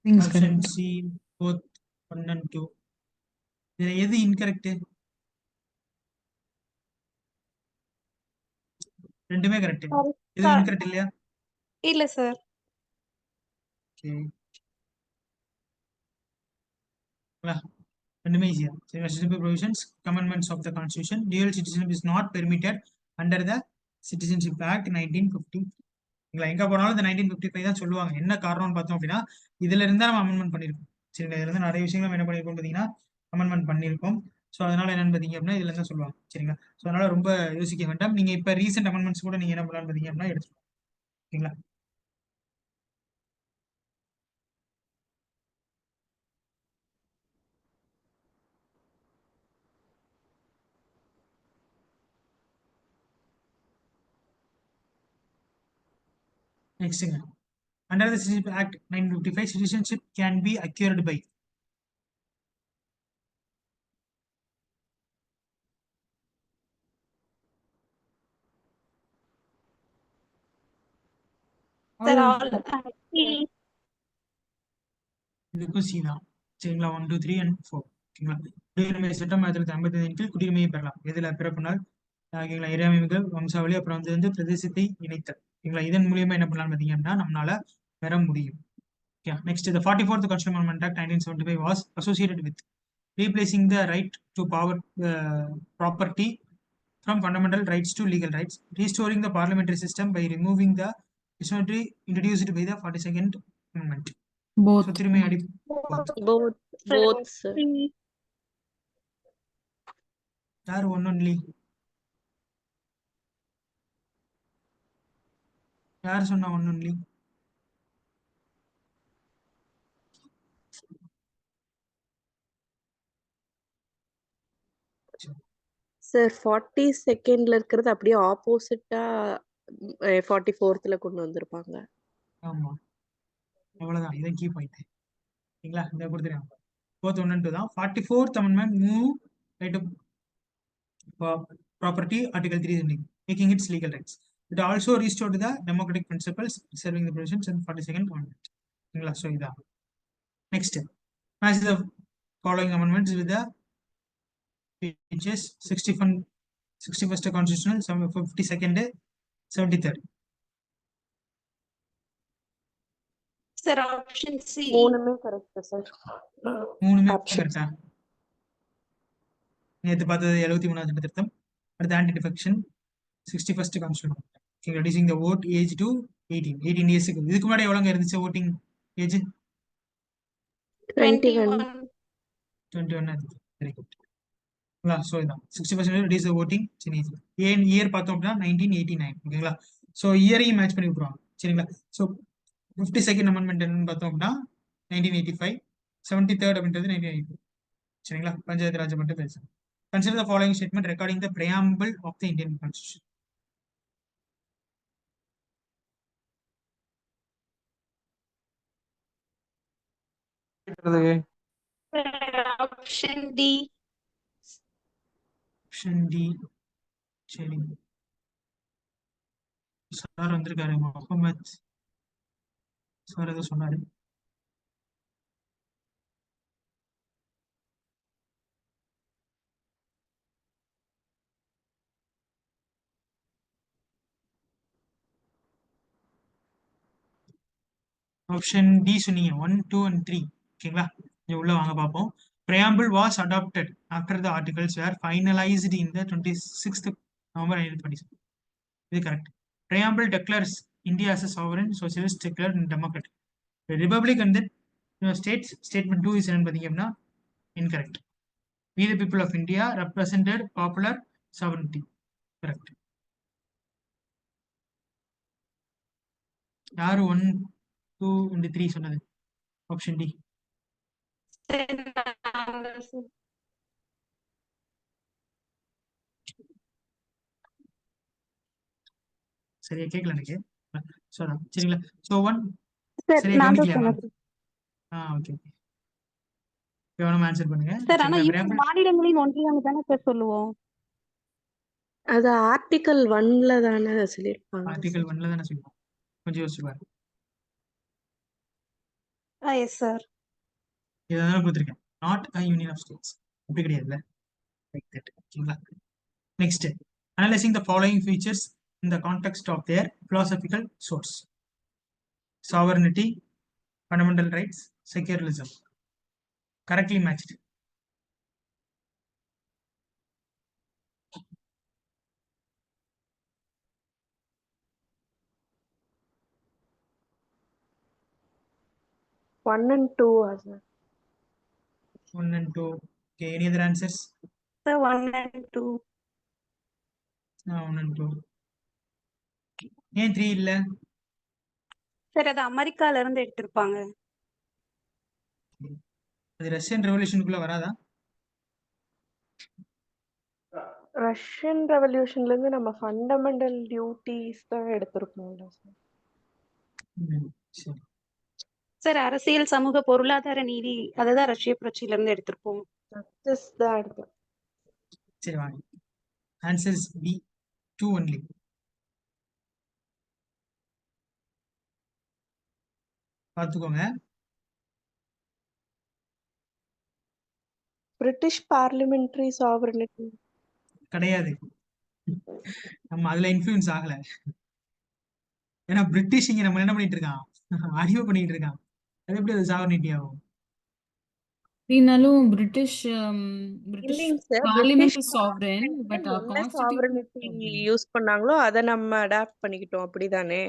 Things Option correct. C, both 1 and 2. இதுல எது இன்கரெக்ட்? ரெண்டுமே கரெக்ட். இது இன்கரெக்ட் இல்லையா? இல்ல சார். ஓகே, ரெண்டுமே ஈஸியா. Citizenship provisions, amendments of the constitution, dual citizenship is not permitted under the Citizenship Act 1950. எங்க போனாலும் இந்த 1955 தான் சொல்லுவாங்க. என்ன காரணம்னு பார்த்தோம் அப்படின்னா இதுல இருந்தா நம்ம அமெண்ட்மெண்ட் பண்ணிருக்கோம். சரிங்களா, இதுல இருந்து நிறைய விஷயங்கள் நம்ம என்ன பண்ணிருக்கோம் பாத்தீங்கன்னா அமெண்ட்மெண்ட் பண்ணிருக்கோம். ஸோ அதனால என்னன்னு பாத்தீங்க அப்படின்னா இதுல இருந்தா சொல்லுவாங்க. சரிங்களா, ஸோ அதனால ரொம்ப யோசிக்க வேண்டாம். நீங்க இப்ப ரீசெண்ட் அமெண்ட்மெண்ட்ஸ் கூட நீங்க என்ன பண்ணலாம் பாத்தீங்க அப்படின்னா எடுத்துக்கலாம். ஓகேங்களா. நெக்ஸ்ட்ங்க, under the Citizenship Act 1955, citizenship can be acquired by Sir, All all C. இதுக்கும் சி தான். சரிங்களா, 1, 2, 3 and 4. ஓகேங்களா, குடியுரிமை சட்டம் 1955 கீழ் குடியுரிமையை பெறலாம். இதுல பிறப்பினால் ஓகேங்களா, இறையாண்மை வம்சாவளி அப்புறம் வந்து பிரதேசத்தை இணைத்தல். ஓகேங்களா, இதன் மூலியமா என்ன பண்ணலாம் பாத்தீங்க அப்படின்னா நம்மளால பெற முடியும். Okay, next, the 44th Constitutional Amendment Act 1975 was associated with replacing the right to power property from fundamental rights to legal rights, restoring the parliamentary system by removing the discriminatory introduced by the 42nd Amendment. both. சொத்துரிமை அடி both sir. C. யார் one only? யார் சொன்னா one only? Sir 42nd இருக்கிறது அப்படியே ஆப்போசிட்டா 44th கொண்டு வந்திருப்பாங்க. ஆமா, அவ்வளவுதான். இதான் கீ பாயிண்ட். ஓகேங்களா, இதை கொடுத்துருக்காங்க. போத் 1 and 2 தான். 44th Amendment move right to property, Article 3 is making its legal rights. It also restored the democratic principles, preserving the provisions in 42nd Amendment. ஓகேங்களா, ஸோ இதான். Next, match the following amendments with the pages 61st constitutional, 52nd, 73rd. Sir, option C. மூணுமே correct sir. மூணுமே Option. கரெக்டா? நேற்று பார்த்தது 73வது சட்ட திருத்தம், அடுத்து anti defection 61st constitution. Reducing the vote age to 18 இயர்ஸ்க்கு. இதுக்கு முன்னாடி எவ்வளோங்க இருந்துச்சு voting age? 21. 21. Very good. So இதான் 60% ரெடியூஸ் த ஓட்டிங் சின்ன ஏஜ். ஏன் இயர் பார்த்தோம் அப்படின்னா 1989. ஓகேங்களா, ஸோ இயரையும் மேட்ச் பண்ணி விட்டுருவாங்க. சரிங்களா, ஸோ 52nd அமெண்ட்மெண்ட் என்னன்னு பார்த்தோம் அப்படின்னா 1985, 73rd அப்படின்றது 1982. சரிங்களா, பஞ்சாயத்து ராஜ் மட்டும் பேசுறேன். Consider the following statement regarding the preamble of the Indian Constitution. Option D. Option D. சரி, சார் வந்திருக்காரு, முகமது சார் ஏதோ சொன்னாரு. ஆப்ஷன் டி சொன்னீங்க, 1, 2 and 3. ஓகேங்களா, இங்க உள்ள வாங்க பார்ப்போம். Preamble was adopted after the articles were finalized in the 26th November 1927. இது correct. Preamble declares India as a sovereign, socialist, secular and democratic. The republic and the states. Statement 2 is என்னன்னு பார்த்தீங்க அப்படின்னா incorrect. We the people of India represented popular sovereignty. Correct. யாரு 1, 2 and 3 சொன்னது? Option D. சரியா கேட்கல எனக்கு. So சரிங்களா, so 1 Sir, சரியா நான் தான் கவனிக்கலையா? சொன்னது. Okay okay. கவனமா ஆன்சர் பண்ணுங்க. சார் ஆனா சரிங்களா? யூனியன் மாநிலங்களின் ஒன்றியம் தானே சார் சொல்லுவோம். அது ஆர்டிகல் 1ல தானே சொல்லியிருப்பாங்க ஆர்டிகல் சார். 1ல தானே சொல்லுவோம். கொஞ்சம் யோசிச்சு பாருங்க. Yes sir. இதனால கொடுத்துருக்கேன். Not a union of states. அப்படி கிடையாதுல்ல. Like that. ஓகேங்களா? Next, analysing the following features in the context of their philosophical source. Sovereignty, fundamental rights, secularism. Correctly matched. One and two sir. 1 and 2. Okay, any other answers? Sir 1 and 2. 1 and 2. ஏன் 3 இல்ல? Sir அது அமெரிக்கால இருந்து எடுத்திருப்பாங்க. அது Russian ரெவல்யூஷனுக்குள்ள வராதா? Russian ரெவல்யூஷன்ல இருந்து நம்ம ஃபண்டமெண்டல் டியூட்டிஸ் தான் எடுத்திருக்கோம்ல சார். சரி. சார் அரசியல் சமூக பொருளாதார நீதி அதுதான் ரஷ்ய புரட்சியில இருந்து எடுத்திருப்போம். ஜஸ்டிஸ் தான் எடுத்தோம். சரி வாங்க. Answers B 2 only. பார்த்துக்கோங்க. பிரிட்டிஷ் பார்லிமெண்டரி சாவரனிட்டி கிடையாது. நம்ம அதுல இன்ஃப்ளூயன்ஸ் ஆகல. ஏன்னா பிரிட்டிஷ் இங்க நம்ம என்ன பண்ணிட்டு இருக்கான், அடிமை பண்ணிட்டு இருக்கான். அது எப்படி அது சாவர்னிட்டி ஆகும்? அப்படின்னாலும் பிரிட்டிஷ் இல்லைங்க sir. Parliament British is sovereign but என்ன சாவரனிட்டி யூஸ் பண்ணாங்களோ அதை நம்ம அடாப்ட் பண்ணிக்கிட்டோம், அப்படிதானே?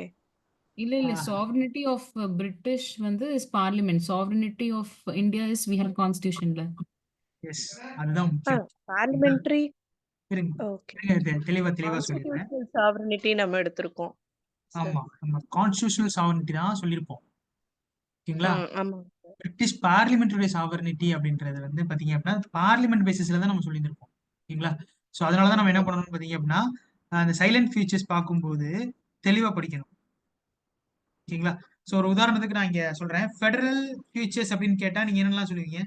இல்ல சாவரனிட்டி ஆஃப் பிரிட்டிஷ் வந்து is parliament, sovereignty of India is we have கான்ஸ்டிடியூஷன்ல. எஸ், அதுதான் முக்கியம். பார்லிமெண்டரி இருங்க, ஓகே. இருங்க, தெளிவா சொல்லிடுறேன். கான்ஸ்டிடியூஷனல் சாவரனிட்டி நம்ம எடுத்திருக்கோம். ஆமா, நம்ம கான்ஸ்டிடியூஷனல் சாவர்னிட்டி தான் சொல்லியிருப்போம். ஓகேங்களா? ஆமா. பிரிட்டிஷ் பார்லிமெண்டரி சாவர்னிட்டி அப்படின்றது வந்து பாத்தீங்க அப்படின்னா பார்லிமெண்ட் பேசிஸ்ல தான் நம்ம சொல்லியிருப்போம். ஓகேங்களா? ஸோ அதனாலதான் நம்ம என்ன பண்ணணும்னு பாத்தீங்க அப்படின்னா அந்த சைலண்ட் ஃபியூச்சர்ஸ் பார்க்கும்போது தெளிவா படிக்கணும். ஓகேங்களா? ஸோ ஒரு உதாரணத்துக்கு நான் இங்க சொல்றேன். ஃபெடரல் ஃபியூச்சர்ஸ் அப்படின்னு கேட்டா நீங்க என்னெல்லாம் சொல்லுவீங்க?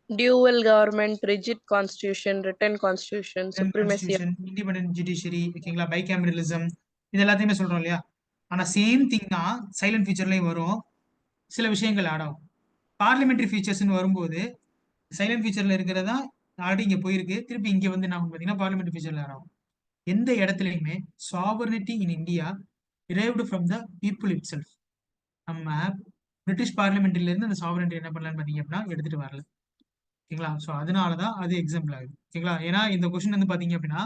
Dual government, rigid constitution, written constitution, supremacy, independent judiciary, ஓகேங்களா, பைகேமரலிசம், இது எல்லாத்தையுமே சொல்றோம் இல்லையா? ஆனா சேம் திங் தான் சைலண்ட் ஃபியூச்சர்லயும் வரும். சில விஷயங்கள் ஆட் ஆகும். பார்லிமெண்டரி ஃபீச்சர்ஸ்னு வரும்போது சைலண்ட் ஃபீச்சர்ல இருக்கிறதா ஆல்ரெடி இங்க போயிருக்கு, திருப்பி இங்க வந்து என்ன பாத்தீங்கன்னா பார்லிமெண்ட் ஃபீச்சர்ல ஆகும். எந்த இடத்துலயுமே sovereignty in India derived from the people itself. நம்ம பிரிட்டிஷ் பார்லிமெண்ட்ல இருந்து அந்த சாவர்னிட்டி என்ன பண்ணலாம்னு பாத்தீங்க அப்படின்னா எடுத்துட்டு வரல. ஓகேங்களா? ஸோ அதனாலதான் அது எக்ஸாம்பிள் ஆகுது. ஓகேங்களா? ஏன்னா இந்த கொஸ்டின் வந்து பாத்தீங்க அப்படின்னா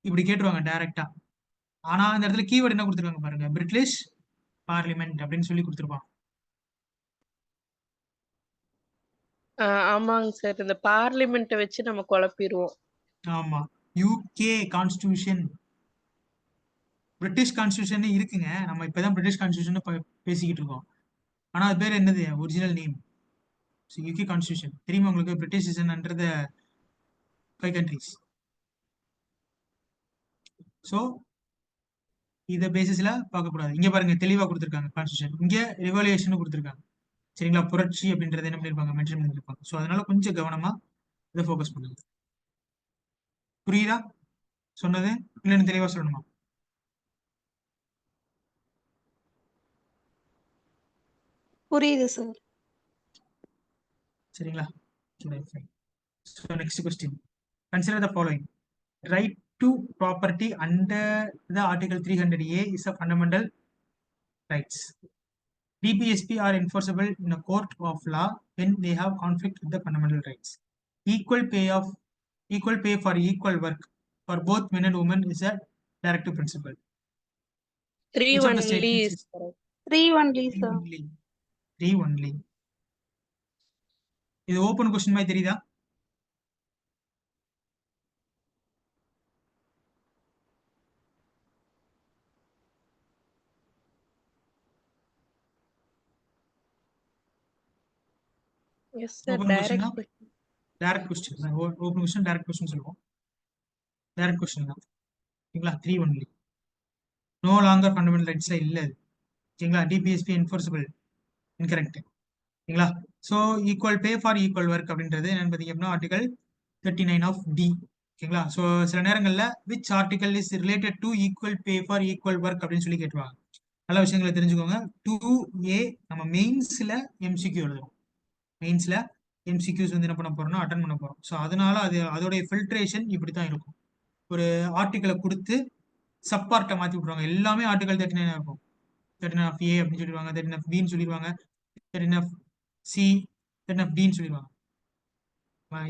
இப்படி கேட்டுருவாங்க டைரக்டா. ஆனா இந்த இடத்துல கீவேர்டு என்ன கொடுத்துருக்காங்க பாருங்க, பிரிட்டிஷ் பார்லிமெண்ட் அப்படின்னு சொல்லி கொடுத்துருப்பாங்க. ஆமாங்க சார். இந்த பார்லிமெண்ட்டை வச்சு நம்ம குழப்பிடுவோம். ஆமா, யூகே கான்ஸ்டிடியூஷன், பிரிட்டிஷ் கான்ஸ்டிடியூஷன் இருக்குங்க. நம்ம இப்பதான் பிரிட்டிஷ் கான்ஸ்டிடியூஷன் பேசிக்கிட்டு இருக்கோம். ஆனா அது பேர் என்னது, ஒரிஜினல் நேம் யூகே கான்ஸ்டிடியூஷன். தெரியுமா உங்களுக்கு? British is under the 5 countries. So இத பேசிஸ்ல பார்க்க கூடாது. இங்க பாருங்க தெளிவா கொடுத்துருக்காங்க கான்ஸ்டிடியூஷன், இங்க ரிவல்யூஷன் கொடுத்துருக்காங்க. சரிங்களா? புரட்சி அப்படின்றத என்ன பண்ணிருப்பாங்க, மென்ஷன் பண்ணிருப்பாங்க. ஸோ அதனால கொஞ்சம் கவனமா இதை ஃபோக்கஸ் பண்ணுங்க. புரியுதா சொன்னது? இல்லைன்னு தெளிவா சொல்லணுமா? புரியுது சார். சரிங்களா? So next question. Consider the following. Right to property under the Article 300A is a fundamental rights. DPSP are enforceable in a court of law when they have conflict with the fundamental rights. Equal pay for equal work for both men and women is a directive principle. 3 Which of the only statements is is correct. 3 only sir. 3 only. இது open question மாதிரி தெரியுதா? Yes sir. Open question Direct தான். Direct question தான். Open question direct question சொல்லுவோம். Direct question தான். ஓகேங்களா? 3 only. No longer fundamental ரைட்ஸ்ல இல்ல அது. ஓகேங்களா. DPSP enforceable, incorrect. ஓகேங்களா. So equal pay for equal work அப்படின்றது என்னன்னு பார்த்தீங்க அப்படின்னா ஆர்டிகல் 39 ஆஃப் டி. ஓகேங்களா. ஸோ சில நேரங்களில் which article is related to equal pay for equal work அப்படின்னு சொல்லி கேட்டுருவாங்க. நல்ல விஷயங்களை தெரிஞ்சுக்கோங்க. 2A நம்ம மெயின்ஸ்ல எம்சிக்யூ எழுதுறோம். மெயின்ஸ்ல எம்சிக்யூஸ் வந்து என்ன பண்ண போறோம்னா அட்டன் பண்ண போறோம். ஸோ அதனால அதோடைய ஃபில்ட்ரேஷன் இப்படி தான் இருக்கும். ஒரு ஆர்டிகளை கொடுத்து சப் பார்ட்டை மாற்றி விட்ருவாங்க. எல்லாமே ஆர்டிகல் 39 இருக்கும். 39 ஆஃப் ஏ அப்படின்னு சொல்லிடுவாங்க, 39 ஆஃப் பின்னு சொல்லிடுவாங்க, 39 ஆஃப் சி, 39 ஆஃப் டின்னு சொல்லிடுவாங்க.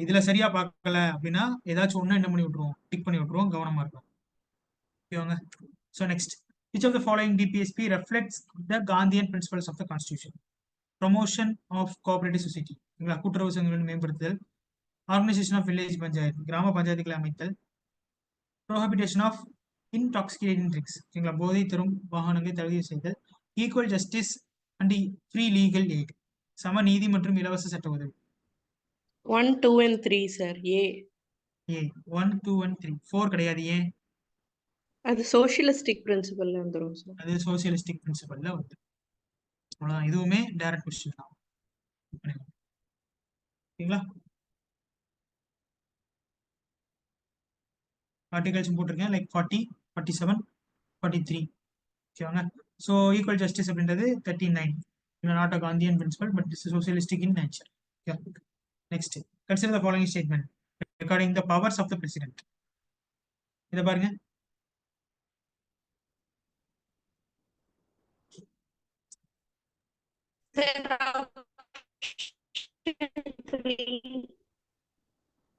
இதுல சரியா பார்க்கல அப்படின்னா ஏதாச்சும் ஒண்ணு என்ன பண்ணி விட்டுருவோம், டிக் பண்ணி விட்டுருவோம். கவனமா இருக்கும். ஓகேவாங்க. So next, which of the following DPSP reflects the Gandhian principles of the Constitution? Promotion of cooperative society, கூட்டுறவு சங்கங்களை மேம்படுத்துதல், ஆர்கனைசேஷன் ஆஃப் வில்லேஜ் பஞ்சாயத்து, கிராம பஞ்சாயத்துகளை அமைத்தல், ப்ரோஹிபிட்டேஷன் ஆஃப் இன்டாக்சிகேட்டிங் ட்ரிங்க்ஸ், போதை தரும் வாகனங்களை தடை செய்தல், equal justice and free legal eight, சம நீதி மற்றும் இலவச சட்ட உதவி. 1, 2 and 3 சார். A 1, 2 and 3. 4 கிடையாது. ஏன்? அது சோஷியலிஸ்டிக் பிரின்சிபல்ல வந்துரும் சார். அது சோசியலிஸ்டிக் பிரின்சிபல்ல வந்து அவ்வளவுதான். இதுவுமே டைரக்ட் கொஸ்டின் தான். ஓகேங்களா. ஆர்டிகல்ஸ் போட்டிருக்கேன் லைக் 40, 47, 43. ஓகேவாங்க. ஸோ ஈக்குவல் ஜஸ்டிஸ் அப்படின்றது 39. Not a Gandhian principle but it's socialistic in nature. Next, consider the following statement regarding the powers of the president. இத பாருங்க.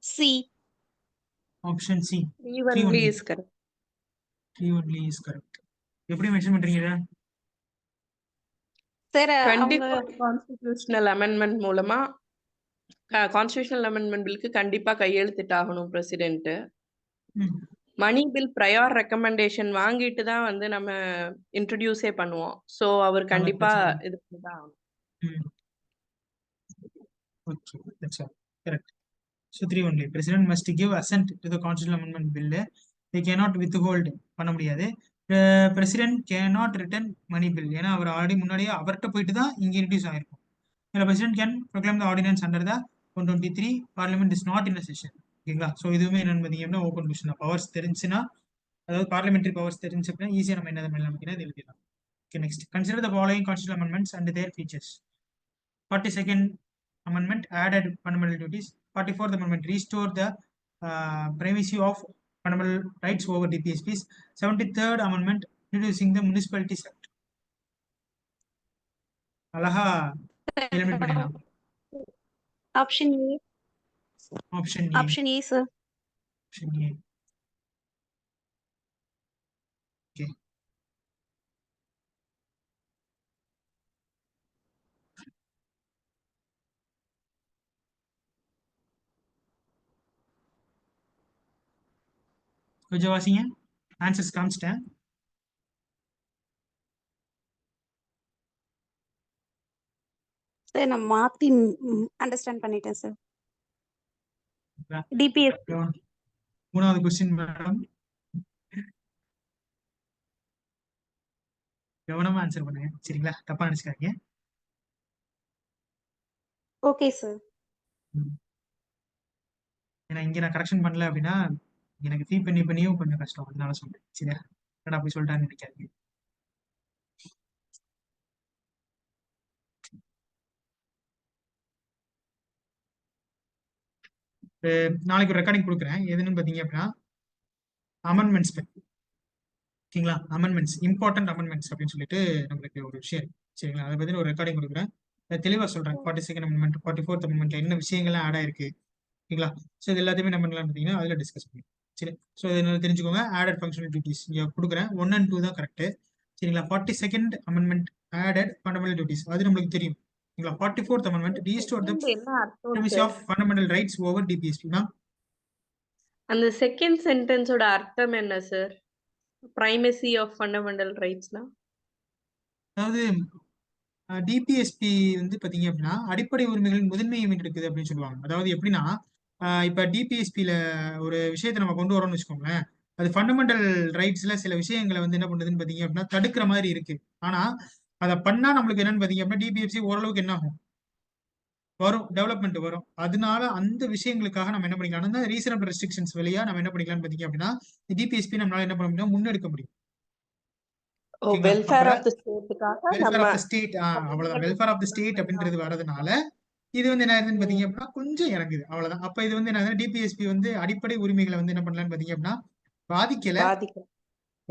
C. Option C. 3 only is correct. 3 only is correct. எப்படி mention பண்றீங்க இத? Sir கண்டிப்பா constitutional amendment மூலமா constitutional amendment பில்லுக்கு கண்டிப்பா கையெழுத்திட்டாகணும் president. Money bill prior recommendation வாங்கிட்டு தான் வந்து நம்ம இன்ட்ரோடியூஸே பண்ணுவோம். சோ அவர் கண்டிப்பா இது பண்ணிதான் ஆகணும். Okay, that's all. Correct. So 3 only. President must give assent to the constitutional amendment bill. They cannot withhold பண்ண முடியாது. President cannot return money bill. ஏன்னா அவர் ஆல்ரெடி முன்னாடியே அவர்கிட்ட போயிட்டு தான் இங்க இன்ட்ரடியூஸ் ஆயிருக்கும். President can proclaim the ordinance under the 123. Parliament is not in a session. ஓகேங்களா. ஸோ இதுவுமே என்னன்னு பார்த்தீங்கன்னா ஓப்பன் கொஸ்டின் தான். பவர்ஸ் தெரிஞ்சுன்னா, அதாவது பார்லிமெண்டரி பவர்ஸ் தெரிஞ்சு அப்படின்னா ஈஸியாக நம்ம என்ன பண்ணலாம் இது எழுதிடலாம். Okay, next, consider the following constitutional amendments and their features. 42nd Amendment added fundamental duties. 44th Amendment restored the primacy of fundamental rights over DPSPs. 73rd Amendment introducing the Municipalities Act. அழகா eliminate பண்ணிடலாம். Option A. Option A. Option A sir. Option A. Okay, கொஞ்சம் வாசிங்க. Answers காமிச்சிட்டேன். Sir நான் மாத்தி understand பண்ணிட்டேன் sir. DPS. 3வது question madam, கவனமா ஆன்சர் பண்ணுங்க சரிங்களா, தப்பா நினைச்சுக்காதீங்க. Okay sir. ஏன்னா இங்க நான் கரெக்ஷன் பண்ணல அப்படின்னா எனக்கு ஃபீல் பண்ணியும் கொஞ்சம் கஷ்டம். அதனால சொல்றேன் சரியா. என்னடா அப்படி சொல்லிட்டான்னு நினைக்காதீங்க. நாளைக்கு ஒரு ரெக்கார்டிங் கொடுக்குறேன். எதுன்னு பார்த்தீங்க அப்படின்னா அமெண்ட்மெண்ட்ஸ் பற்றி. ஓகேங்களா. அமெண்ட்மெண்ட்ஸ், இம்பார்ட்டன்ட் அமெண்ட்மெண்ட்ஸ் அப்படின்னு சொல்லிட்டு நம்மளுக்கு ஒரு விஷயம் இருக்கு சரிங்களா. அதை பற்றி ஒரு ரெக்கார்டிங் கொடுக்குறேன். தெளிவாக சொல்றேன். 42nd Amendment, 44th Amendment என்ன விஷயங்கள்லாம் ஆட் ஆயிருக்கு. ஓகேங்களா. ஸோ இது எல்லாத்தையுமே நம்ம பண்ணலாம் பார்த்தீங்கன்னா அதில் டிஸ்கஸ் பண்ணுவோம் சரி. ஸோ இதனால தெரிஞ்சுக்கோங்க. ஆடட் ஃபங்க்ஷனல் டியூட்டிஸ் இங்கே கொடுக்குறேன். 1 and 2 தான் கரெக்ட் சரிங்களா. 42nd Amendment added fundamental duties அது நம்மளுக்கு தெரியும். 44th Amendment restored the primacy of fundamental rights over DPSP. அந்த செகண்ட் சென்டென்ஸோட அர்த்தம் என்ன சார்? பிரைமசி ஆஃப் ஃபண்டமெண்டல் ரைட்ஸ்னா அதாவது டிபிஎஸ்பி வந்து பாத்தீங்க அப்படின்னா அடிப்படை உரிமைகளின் முதன்மையை மீட்டெடுக்குது அப்படின்னு சொல்லுவாங்க. அதாவது எப்படின்னா இப்ப டிபிஎஸ்பியில ஒரு விஷயத்தை நம்ம கொண்டு வரோம்னு வச்சுக்கோங்களேன், அது ஃபண்டமெண்டல் ரைட்ஸ்ல சில விஷயங்களை வந்து என்ன பண்ணுதுன்னு பாத்தீங்க அப்படின்னா தடுக்கிற மாதிரி இருக்கு. ஆனா அதை பண்ணா நம்மளுக்கு என்னன்னு பாத்தீங்க அப்படின்னா டிபிஎஃப்சி ஓரளவுக்கு என்ன ஆகும், வரும், டெவலப்மெண்ட் வரும். அதனால அந்த விஷயங்களுக்காக நம்ம என்ன பண்ணிக்கலாம், ரீசனபிள் ரெஸ்ட்ரிக்ஷன்ஸ் வழியா நம்ம என்ன பண்ணிக்கலாம்னு பாத்தீங்க அப்படின்னா டிபிஎஸ்பி நம்மளால என்ன பண்ண முடியும், முன்னெடுக்க முடியும். ஓகேங்களா? வெல்ஃபேர் அப்ப ஆஃப் தி ஸ்டேட்டுக்காக வெல்ஃபேர் நம்ம ஆஃப் த ஸ்டேட், அவ்வளவுதான், வெல்ஃபேர் ஆஃப் த ஸ்டேட் அப்படின்றது வரதுனால இது வந்து என்ன ஆகுதுன்னு பாத்தீங்க அப்படின்னா கொஞ்சம் இறங்குது, அவ்வளவுதான். அப்ப இது வந்து என்ன, டிபிஎஸ்பி வந்து அடிப்படை உரிமைகளை வந்து என்ன பண்ணலாம்னு பாத்தீங்க அப்படின்னா பாதிக்கல, பாதிக்கும்.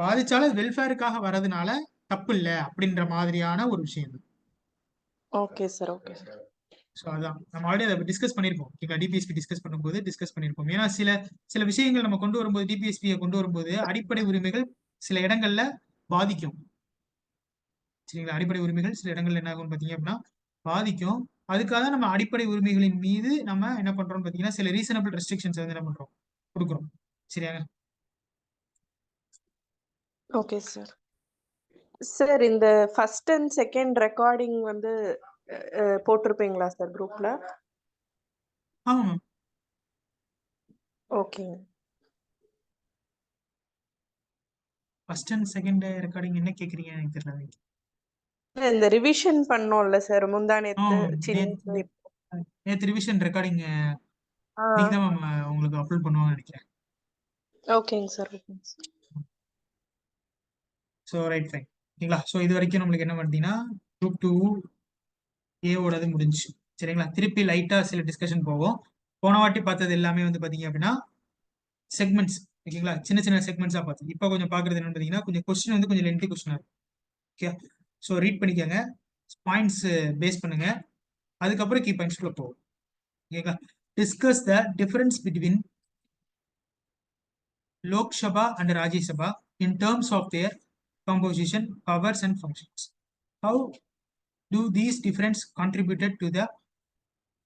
பாதிச்சாலும் வெல்ஃபேருக்காக வர்றதுனால தப்பு இல்ல அப்படின்ற மாதிரியான ஒரு விஷயம். Okay sir, okay sir. So அதான் நம்ம ஆல்ரெடி அதை டிஸ்கஸ் பண்ணியிருப்போம். ஓகேங்களா? டிபிஎஸ்பி டிஸ்கஸ் பண்ணும்போது டிஸ்கஸ் பண்ணியிருப்போம். ஏன்னா சில விஷயங்கள் நம்ம கொண்டு வரும்போது, டிபிஎஸ்பியை கொண்டு வரும்போது அடிப்படை உரிமைகள் சில இடங்கள்ல பாதிக்கும். சரிங்களா? அடிப்படை உரிமைகள் சில இடங்கள்ல என்ன ஆகும் பாத்தீங்க அப்படின்னா பாதிக்கும். அதுக்காக நம்ம அடிப்படை உரிமைகளின் மீது நம்ம என்ன பண்றோம் பாத்தீங்கன்னா சில ரீசனபிள் ரெஸ்ட்ரிக்ஷன்ஸ் வந்து என்ன பண்றோம், கொடுக்குறோம். சரியாங்க? Okay sir. சார் இந்த ஃபர்ஸ்ட் அண்ட் செகண்ட் ரெக்கார்டிங் வந்து போட்டிருப்பீங்களா சார் குரூப்ல? ஆமா. ஓகேங்க. ஃபர்ஸ்ட் அண்ட் செகண்ட் ரெக்கார்டிங் என்ன கேக்குறீங்க எனக்கு தெரியல. இந்த ரிவிஷன் பண்ணோம்ல சார் முந்தானேத்து நேற்று ரிவிஷன் ரெக்கார்டிங் நீங்க தான் உங்களுக்கு அப்லோட் பண்ணுவாங்க நினைக்கிறேன். ஓகேங்க சார், ஓகேங்க சார். So right, fine. ஓகேங்களா? ஸோ இது வரைக்கும் நம்மளுக்கு என்ன பார்த்தீங்கன்னா குரூப் 2 ஏவோடது முடிஞ்சு. சரிங்களா? திருப்பி லைட்டா சில டிஸ்கஷன் போவோம். போன வாட்டி பார்த்தது எல்லாமே வந்து பாத்தீங்க அப்படின்னா செக்மெண்ட்ஸ். ஓகேங்களா? சின்ன சின்ன செக்மெண்ட்ஸா பார்த்தோம். இப்போ கொஞ்சம் பாக்குறது என்னன்னு பாத்தீங்கன்னா கொஞ்சம் கொஸ்டின் வந்து கொஞ்சம் லென்த்தி கொஸ்டினா இருக்கும். ஓகே, ஸோ ரீட் பண்ணிக்கோங்க, பாயிண்ட்ஸ் பேஸ் பண்ணுங்க, அதுக்கப்புறம் கீ பாயிண்ட்ஸ்குள்ள போவோம். ஓகேங்களா? Discuss the difference between Lok Sabha and Rajya Sabha in terms of their composition, powers and functions. How do these differences contributed to the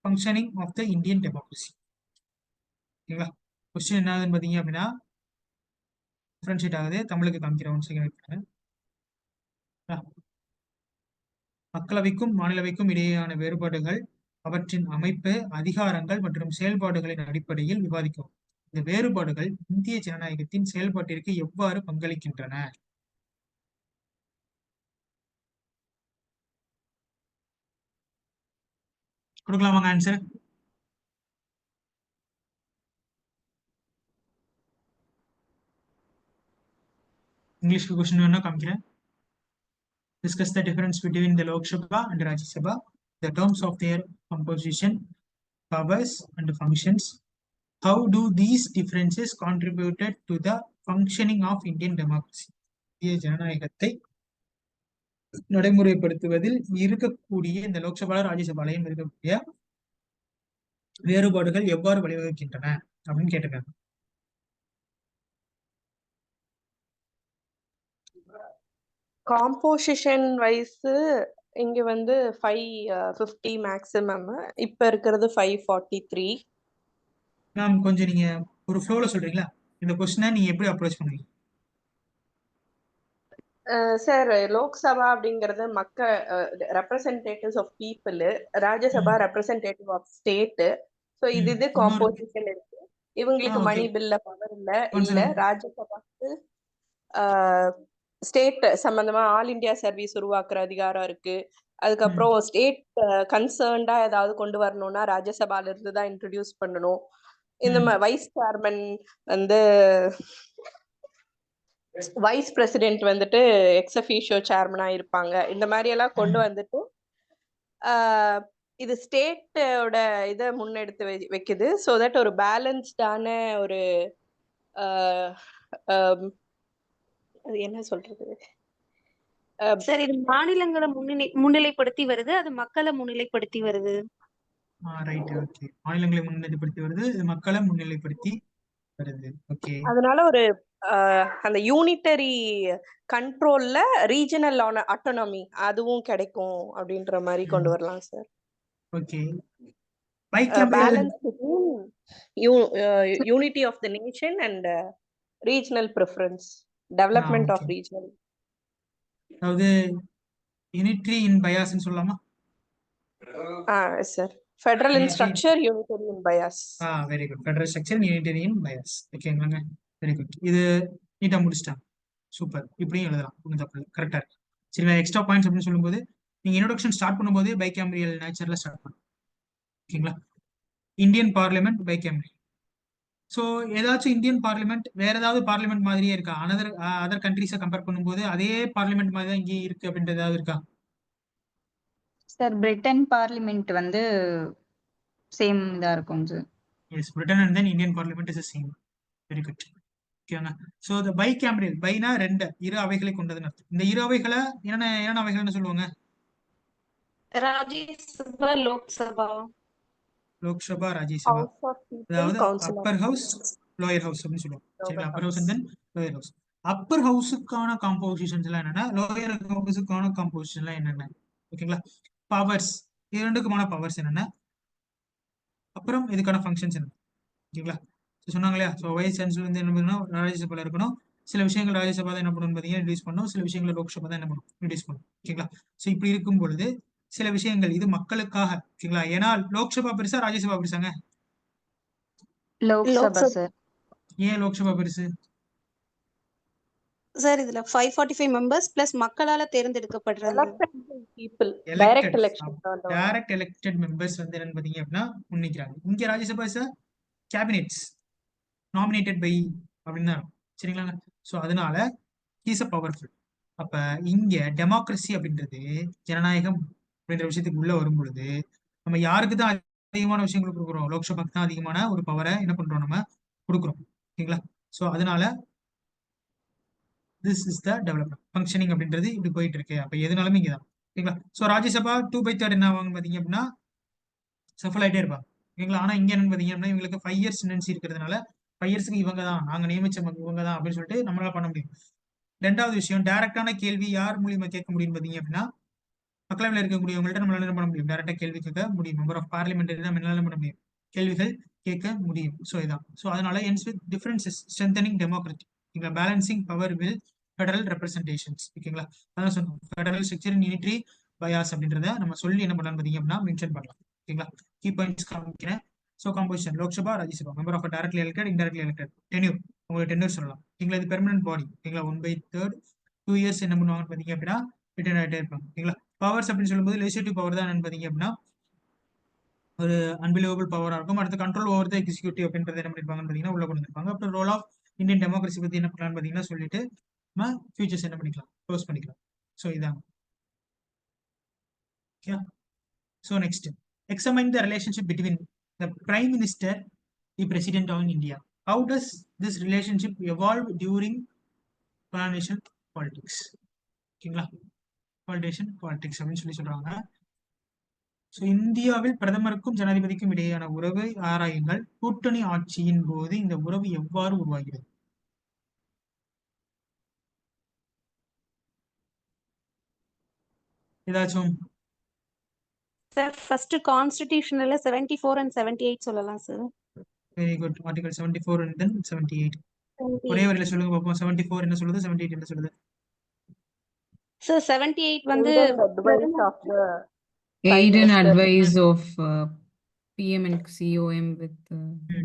functioning of the Indian democracy? ஓகேங்களா? Question என்ன ஆகுதுன்னு பாத்தீங்க அப்படின்னா differentiate ஆகுது. தமிழுக்கு காமிக்கிறேன், one second. மக்களவைக்கும் மாநிலவைக்கும் இடையேயான வேறுபாடுகள், அவற்றின் அமைப்பு, அதிகாரங்கள் மற்றும் செயல்பாடுகளின் அடிப்படையில் விவாதிக்கும். இந்த வேறுபாடுகள் இந்திய ஜனநாயகத்தின் செயல்பாட்டிற்கு எவ்வாறு பங்களிக்கின்றன? கொடுக்கலாமாங்க ஆன்சர்? இங்கிலீஷ்க்கு கொஸ்டின் வேணா காமிக்கிறேன். Discuss the difference between the Lok Sabha and Rajya Sabha, the terms of their composition, powers and functions. How do these differences contributed to the functioning of Indian democracy? இந்திய ஜனநாயகத்தை நடைமுறைப்படுத்துவதில் இருக்கக்கூடிய இந்த லோக்சபா ராஜ்யசபாலையும் இருக்கக்கூடிய வேறுபாடுகள் எவ்வாறு வழிவகுக்கின்றன அப்படின்னு கேட்டிருக்காங்க. காம்போசிஷன் வைஸ் இங்க வந்து 550 மேக்ஸிமம், இப்ப இருக்கிறது 543. மேம் கொஞ்சம் நீங்க ஒரு ஃப்ளோல சொல்றீங்களா? இந்த கொஸ்டினை நீங்க எப்படி அப்ரோச் பண்ணுவீங்க? சார், லோக்சபா அப்படிங்கிறது representatives of people, Rajya Sabha representative of state. So இது காம்போசிஷன் இருக்கு. இவங்களுக்கு மணி பில்ல பவர் இல்ல. ராஜ்யசபாக்கு ஸ்டேட் சம்பந்தமா ஆல் இண்டியா சர்வீஸ் உருவாக்குற அதிகாரம் இருக்கு. அதுக்கப்புறம் ஸ்டேட் கன்சர்ன்டா ஏதாவது கொண்டு வரணும்னா ராஜ்யசபால இருந்து தான் இன்ட்ரடியூஸ் பண்ணணும். இந்த வைஸ் சேர்மன் வந்து வைஸ் பிரசிடென்ட் வந்துட்டு எக்ஸ் அஃபீஷியோ சேர்மனா இருப்பாங்க. இந்த மாதிரி எல்லாம் கொண்டு வந்துட்டு இது ஸ்டேட்டோட இதை முன்னெடுத்து வைக்குது. ஸோ தட் ஒரு பேலன்ஸ்டான ஒரு அது என்ன சொல்றது சார், இது மாநிலங்களை முன்னிலைப்படுத்தி வருது, அது மக்களை முன்னிலைப்படுத்தி வருது. Right, okay. மாநிலங்களை முன்னிலைப்படுத்தி வருது, இது மக்களை முன்னிலைப்படுத்தி வருது. ஓகே, அதனால ஒரு அந்த யூனிட்டரி கண்ட்ரோல்ல ரீஜனல் ஆட்டோனமி அதுவும் கிடைக்கும் அப்படின்ற மாதிரி கொண்டு வரலாம் sir. Okay, balance between unity of the nation and regional preference, development of regional. அதாவது யூனிட்டரி இன் பயாஸ்னு சொல்லலாமா? Sir, federal in structure, unitary in bias. Very good. Federal structure, unitary in bias. ஓகேங்களாங்க, வெரி குட். இது நீட்டா முடிச்சிட்டாங்க. Super. இப்படியும் எழுதலாம், ஒன்றும் தப்பு இல்லை, கரெக்டா இருக்கு. சரிங்களா. எக்ஸ்ட்ரா பாயிண்ட்ஸ் அப்படின்னு சொல்லும்போது நீங்க இன்ட்ரோடக்ஷன் ஸ்டார்ட் பண்ணும்போது பைகேம்ரியல் நேச்சர்ல ஸ்டார்ட் பண்ணும். ஓகேங்களா. Indian parliament bicameral. ஸோ ஏதாச்சும் இந்தியன் பார்லிமெண்ட் வேற ஏதாவது பார்லிமெண்ட் மாதிரியே இருக்கா? அதர் கண்ட்ரிஸை கம்பேர் பண்ணும்போது அதே பார்லிமெண்ட் மாதிரி தான் இங்கே இருக்கு அப்படின்றது ஏதாவது இருக்கா? சார் பிரிட்டன் பார்லிமெண்ட் வந்து சேம் இதா இருக்கும் sir. Yes, Britain and then Indian parliament is same. Very good. ஓகேங்க. ஸோ இந்த பைகேம்ரியல், பைனா ரெண்டு, இரு அவைகளை கொண்டதுன்னு அர்த்தம். இந்த இரு அவைகளை என்னென்ன அவைகள்னு சொல்லுவாங்க? Rajya Sabha, Lok Sabha. Lok Sabha, Rajya Sabha. House of people, அதாவது council upper of house, lower house அப்படின்னு சொல்லுவாங்க. சரிங்களா. Upper house and then lower house. Upper ஹவுஸுக்கான காம்போசிஷன்ஸ் எல்லாம் என்னன்னா, லோயர் ஹவுஸுக்கான காம்போசிஷன் எல்லாம் என்னென்ன? ஓகேங்களா. பவர்ஸ், இரண்டுக்குமான பவர்ஸ் என்னென்ன, அப்புறம் இதுக்கான ஃபங்க்ஷன்ஸ் என்ன? ஓகேங்களா. சொன்னாங்க இல்லையா. ஸோ வைஸ் சான்சலர் வந்து என்ன பண்ணணும், ராஜ்யசபால இருக்கணும். சில விஷயங்கள் ராஜ்யசபா தான் என்ன பண்ணணும் பார்த்தீங்கன்னா இன்ட்ரடியூஸ் பண்ணணும். சில விஷயங்கள் லோக்சபா தான் என்ன பண்ணணும், இன்ட்ரடியூஸ் பண்ணணும். ஓகேங்களா. ஸோ இப்படி இருக்கும் பொழுது சில விஷயங்கள் இது மக்களுக்காக. ஓகேங்களா. ஏன்னா லோக்சபா பெருசா, ராஜ்யசபா பெருசாங்க? லோக்சபா சார். ஏன் லோக்சபா பெருசு? சார் இதுல 545 மெம்பர்ஸ் பிளஸ் மக்களால தேர்ந்தெடுக்கப்படுறது. Elected people, direct election. Direct elected members வந்து என்னன்னு பாத்தீங்க அப்படின்னா முன்னிக்கிறாங்க. இங்க Rajya Sabha is cabinets nominated by அப்படின்னு தான் இருக்கும். சரிங்களா. ஸோ அதனால ஹீஸ் அ பவர்ஃபுல். அப்ப இங்க டெமோக்ரஸி அப்படின்றது, ஜனநாயகம் அப்படின்ற விஷயத்துக்கு உள்ள வரும் பொழுது நம்ம யாருக்கு தான் அதிகமான விஷயங்கள் கொடுக்குறோம்? லோக்சபாக்கு தான் அதிகமான ஒரு பவரை என்ன பண்றோம், நம்ம கொடுக்குறோம். ஓகேங்களா. ஸோ அதனால this is the development functioning அப்படின்றது இப்படி போயிட்டு இருக்கு. அப்ப எதுனாலுமே இங்கதான். ஓகேங்களா. ஸோ ராஜ்யசபா 2/3 என்ன ஆவாங்க பாத்தீங்க அப்படின்னா சஃபல் ஆயிட்டே இருப்பாங்க. ஓகேங்களா. ஆனா இங்க என்னன்னு பாத்தீங்க அப்படின்னா இவங்களுக்கு 5 இயர்ஸ் டெண்டன்சி இருக்கிறதுனால 5 இயர்ஸ்க்கு இவங்க தான், நாங்க நியமிச்சவங்க இவங்க தான் அப்படின்னு சொல்லிட்டு நம்மளால பண்ண முடியும். ரெண்டாவது விஷயம், டைரக்டான கேள்வி யார் மூலியமா கேட்க முடியும் பாத்தீங்க அப்படின்னா மக்களவையில் இருக்கக்கூடியவங்கள்ட்ட நம்மளால என்ன பண்ண முடியும், டைரக்டா கேள்வி கேட்க முடியும். மெம்பர் ஆஃப் பார்லிமெண்ட் நம்ம என்ன பண்ண முடியும், கேள்விகள் கேட்க முடியும். ஸோ இதான். ஸோ அதனால ends with differences strengthening democracy. ஓகேங்களா. Balancing power will federal representations. ஓகேங்களா. அதான் சொன்னோம், federal structure in unitary bias அப்படின்றத நம்ம சொல்லி என்ன பண்ணலாம் பாத்தீங்க அப்படின்னா மென்ஷன் பண்ணலாம். ஓகேங்களா. கீ பாயிண்ட்ஸ் காமிக்கிறேன். So composition Lok Sabha, Rajya Sabha, member of directly elected, indirectly elected. Tenure, உங்களுக்கு டென்யூர் சொல்லலாம். ஓகேங்களா. இது பெர்மனன்ட் பாடி. ஓகேங்களா. 1/3 2 இயர்ஸ் என்ன பண்ணுவாங்கன்னு பாத்தீங்க அப்படின்னா ரிட்டர்ன் ஆகிட்டே இருப்பாங்க. ஓகேங்களா. பவர்ஸ் அப்படின்னு சொல்லும்போது லெஜிஸ்லேட்டிவ் பவர் தான் என்னன்னு பாத்தீங்க அப்படின்னா ஒரு அன்பிலிவபிள் பவரா இருக்கும். அடுத்து கண்ட்ரோல் ஓவர் த எக்ஸிக்யூட்டிவ் அப்படின்றது என்ன பண்ணிருப்பாங்கன்னு பாத்தீங்கன்னா உள்ள கொண்டு வந்திருப்பாங்க. அப்புறம் ரோல் ஆஃப் இந்தியன் டெமோக்ரஸி பத்தி என்ன பண்ணலாம்னு பாத்தீங்கன்னா சொல்லிட்டு நம்ம ஃபியூச்சர்ஸ் என்ன பண்ணிக்கலாம், க்ளோஸ் பண்ணிக்கலாம். ஸோ இதாங்க. Okay. So next, examine the relationship between the prime minister, the president of India. How does this relationship evolve during colonial politics? ஓகேங்களா. பாலிடிக்ஸ் அப்படின்னு சொல்றாங்க. ஸோ இந்தியாவில் பிரதமருக்கும் ஜனாதிபதிக்கும் இடையேயான உறவை ஆராயுங்கள். கூட்டணி ஆட்சியின் போது இந்த உறவு எவ்வாறு உருவாகிறது? ஏதாச்சும்? சார் ஃபர்ஸ்ட் கான்ஸ்டிடியூஷன்ல 74 and 78 சொல்லலாம் sir. Very good. Article 74 and then 78. ஒரே வரையில சொல்லுங்க பார்ப்போம். 74 என்ன சொல்லுது, 78 என்ன சொல்லுது? சார் 78 வந்து advice of the Aid and Minister. advice of PM and COM with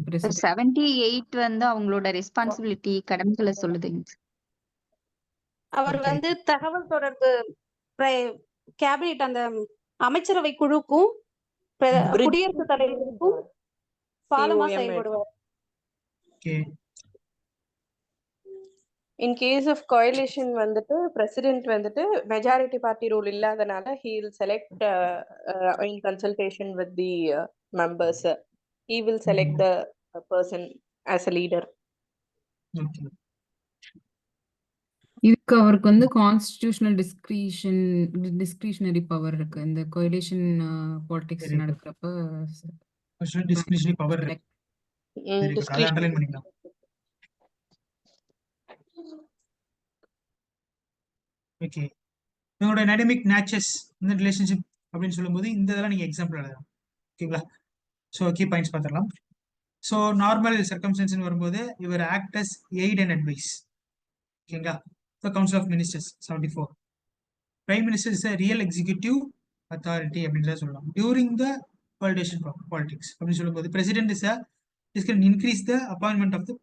President. 78 வந்து அவங்களோட ரெஸ்பான்சிபிலிட்டி கடமைகளை சொல்லுதுங்க. அவர் Okay. வந்து தகவல் தொடர்பு கேபினெட் அந்த அமைச்சரவை குழுக்கும் Bridge. குடியரசுத் தலைவருக்கும் பாலமா COM. செயல்படுவார். Okay. In case of coalition வந்துட்டு president வந்துட்டு majority party rule இல்லாதனால he will select in consultation with the members. He will select the person as a leader. Okay. இதுக்கு அவருக்கு வந்து கான்ஸ்டிடியூஷனல் டிஸ்கிரிஷனரி பவர் இருக்கு இந்த கோயலேஷன் பாலிடிக்ஸ் Very good. நடக்கிறப்ப. Discretionary power இருக்கு. Very good. அதை underline பண்ணிக்கலாம். ஓகே. இவங்களோட டைனமிக் நேச்சர்ஸ் இந்த ரிலேஷன்ஷிப் அப்படின்னு சொல்லும்போது இந்த இதெல்லாம் நீங்க எக்ஸாம்பிள் எழுதலாம். ஓகேங்களா. ஸோ கீ பாயிண்ட்ஸ் பார்த்துடலாம். ஸோ நார்மல் சர்க்கம்ஸ்டன்ஸ் வரும்போது இவர் act as aid and advise. ஓகேங்களா. So council of ministers 74. Prime minister is a real executive authority அப்படின்றத சொல்லலாம். டியூரிங் த பாலிட்டிஷன் பாலிடிக்ஸ் அப்படின்னு சொல்லும்போது president is can increase the appointment of the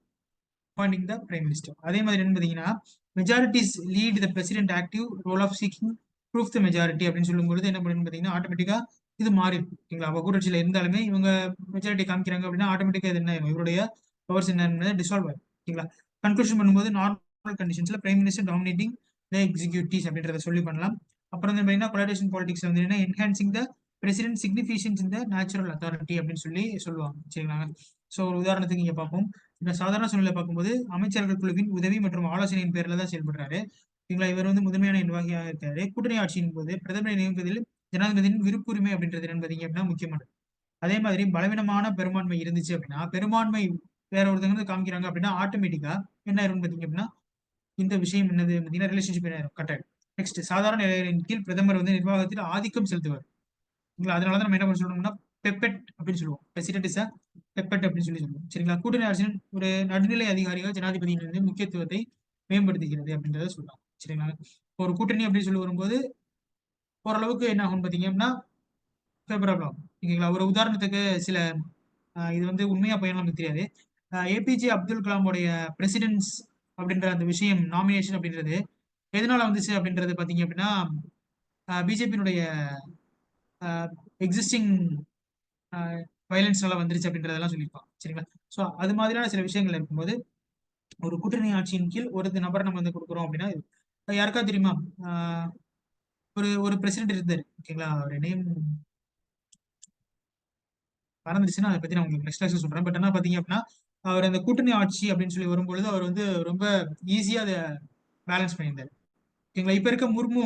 appointing the prime minister. அதே மாதிரி என்ன பார்த்தீங்கன்னா majorities lead the president active role of seeking proof the majority அப்படின்னு சொல்லும்போது என்ன பண்ணணும் பார்த்தீங்கன்னா ஆட்டோமேட்டிக்கா இது மாறிடும். ஓகேங்களா, அவ கூட்டட்சியில் இருந்தாலுமே இவங்க மெஜாரிட்டி காமிக்கிறாங்க அப்படின்னா ஆட்டோமேட்டிக்கா இது என்ன ஆயிரும், இவருடைய பவர்ஸ் என்ன டிசால்வ் ஆகும். ஓகேங்களா, கன்க்ளூஷன் பண்ணும்போது நார்மல் கண்டிஷன்ஸ்ல பிரைம் மினிஸ்டர் டாமினேட்டிங் த எக்ஸிக்யூட்டிவ்ஸ் அப்படின்றத சொல்லி பண்ணலாம். அப்புறம் வந்து பார்த்தீங்கன்னா கொலாபரேஷன் பாலிடிக்ஸ் வந்து என்ன என்ஹான்சிங் த பிரசிடென்ட் சிக்னிஃபிகன்ஸ் இந்த நேச்சுரல் அத்தாரிட்டி அப்படின்னு சொல்லுவாங்க. சரிங்களா, ஸோ ஒரு உதாரணத்துக்கு இங்க பார்ப்போம். இந்த சாதாரண சூழ்நிலை பார்க்கும்போது அமைச்சர்கள் குழுவின் உதவி மற்றும் ஆலோசனையின் பேர்ல தான் செயல்படுறாரு. ஓகேங்களா, இவர் வந்து முதன்மையான நிர்வாகியாக இருக்காரு. கூட்டணி ஆட்சியின் போது பிரதமரை நியமிப்பதில் ஜனாதிபதியின் விருப்புரிமை அப்படின்றது என்னன்னு பார்த்தீங்க அப்படின்னா முக்கியமானது. அதே மாதிரி பலவீனமான பெரும்பான்மை இருந்துச்சு அப்படின்னா பெரும்பான்மை வேற ஒருத்தவங்க வந்து காமிக்கிறாங்க அப்படின்னா ஆட்டோமேட்டிக்கா என்ன ஆயிரும்னு பார்த்தீங்க அப்படின்னா இந்த விஷயம் என்னது பார்த்தீங்கன்னா ரிலேஷன்ஷிப் என்ன ஆயிரும், கட் ஆயிடும். நெக்ஸ்ட், சாதாரண நிலையின் கீழ் பிரதமர் வந்து நிர்வாகத்தில் ஆதிக்கம் செலுத்துவார். சரிங்களா, அதனாலதான் நம்ம என்ன பண்ண சொல்லணும்னா பெப்பெட் அப்படின்னு சொல்லுவோம். பிரசிடென்ட் இஸ் பெப்பெட் அப்படின்னு சொல்லுவோம். சரிங்களா, கூட்டணி அரசின் ஒரு நடுநிலை அதிகாரிகள் ஜனாதிபதியின் முக்கியத்துவத்தை மேம்படுத்துகிறது அப்படின்றத சொல்லலாம். சரிங்களா, ஒரு கூட்டணி அப்படின்னு சொல்லி வரும்போது ஓரளவுக்கு என்ன ஆகும் பார்த்தீங்க அப்படின்னா ஃபேவரபிள் ஆகும். ஓகேங்களா, ஒரு உதாரணத்துக்கு சில இது வந்து உண்மையா பையன் நமக்கு தெரியாது. ஏபிஜே அப்துல் கலாமுடைய பிரசிடென்ட்ஸ் அப்படின்ற அந்த விஷயம் நாமினேஷன் அப்படின்றது எதனால வந்துச்சு அப்படின்றது பார்த்தீங்க அப்படின்னா பிஜேபியினுடைய எக்ஸிஸ்டிங் வயலன்ஸ்னால வந்துருச்சு அப்படின்றதெல்லாம் சொல்லியிருப்பாங்க. சரிங்களா, ஸோ அது மாதிரியான சில விஷயங்கள் இருக்கும்போது ஒரு கூட்டணி ஆட்சியின் கீழ் ஒரு நபரை நம்ம வந்து கொடுக்குறோம் அப்படின்னா யாருக்கா தெரியுமா ஒரு ஒரு பிரசிடென்ட் இருந்தாரு. ஓகேங்களா, அவருடைய நேம் மறந்துருச்சுன்னா அதை பத்தி நான் உங்களுக்கு நெக்ஸ்ட் கிளாஸ் சொல்றேன். பட் என்ன பாத்தீங்க அப்படின்னா அவர் அந்த கூட்டணி ஆட்சி அப்படின்னு சொல்லி வரும்பொழுது அவர் வந்து ரொம்ப ஈஸியா அதை பேலன்ஸ் பண்ணியிருந்தாரு. ஓகேங்களா, இப்ப இருக்க முர்மு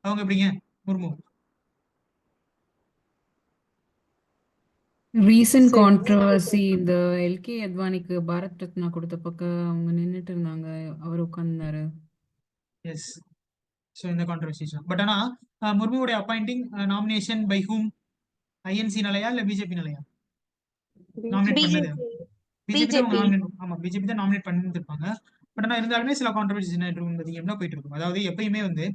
அவங்க எப்படிங்க? முர்மு ரீசன்ட் சரி. கான்ட்ரவர்சி இந்த எல்கே அத்வானிக்கு பாரத் ரத்னா கொடுத்த பக்கம் அவங்க நின்னுட்டு இருந்தாங்க, அவர் உட்கார்ந்தாரு. எஸ், ஸோ இந்த கான்ட்ரவர்சிஸ் பட் ஆனா முர்முடைய appointing nomination by hmm, INC நிலையா இல்ல பிஜேபி நிலையா நாமினேட் பண்ணது? பிஜேபி தான் பிஜேபி நாமினேட், ஆமா பிஜேபி தான் நாமினேட் பண்ணிருப்பாங்க. பட் ஆனா இருந்தாலுமே சில கான்ட்ரவர்சிஸ் என்ன பார்த்தீங்கன்னா போயிட்டு இருக்கும். அதாவது எப்பயுமே வந்து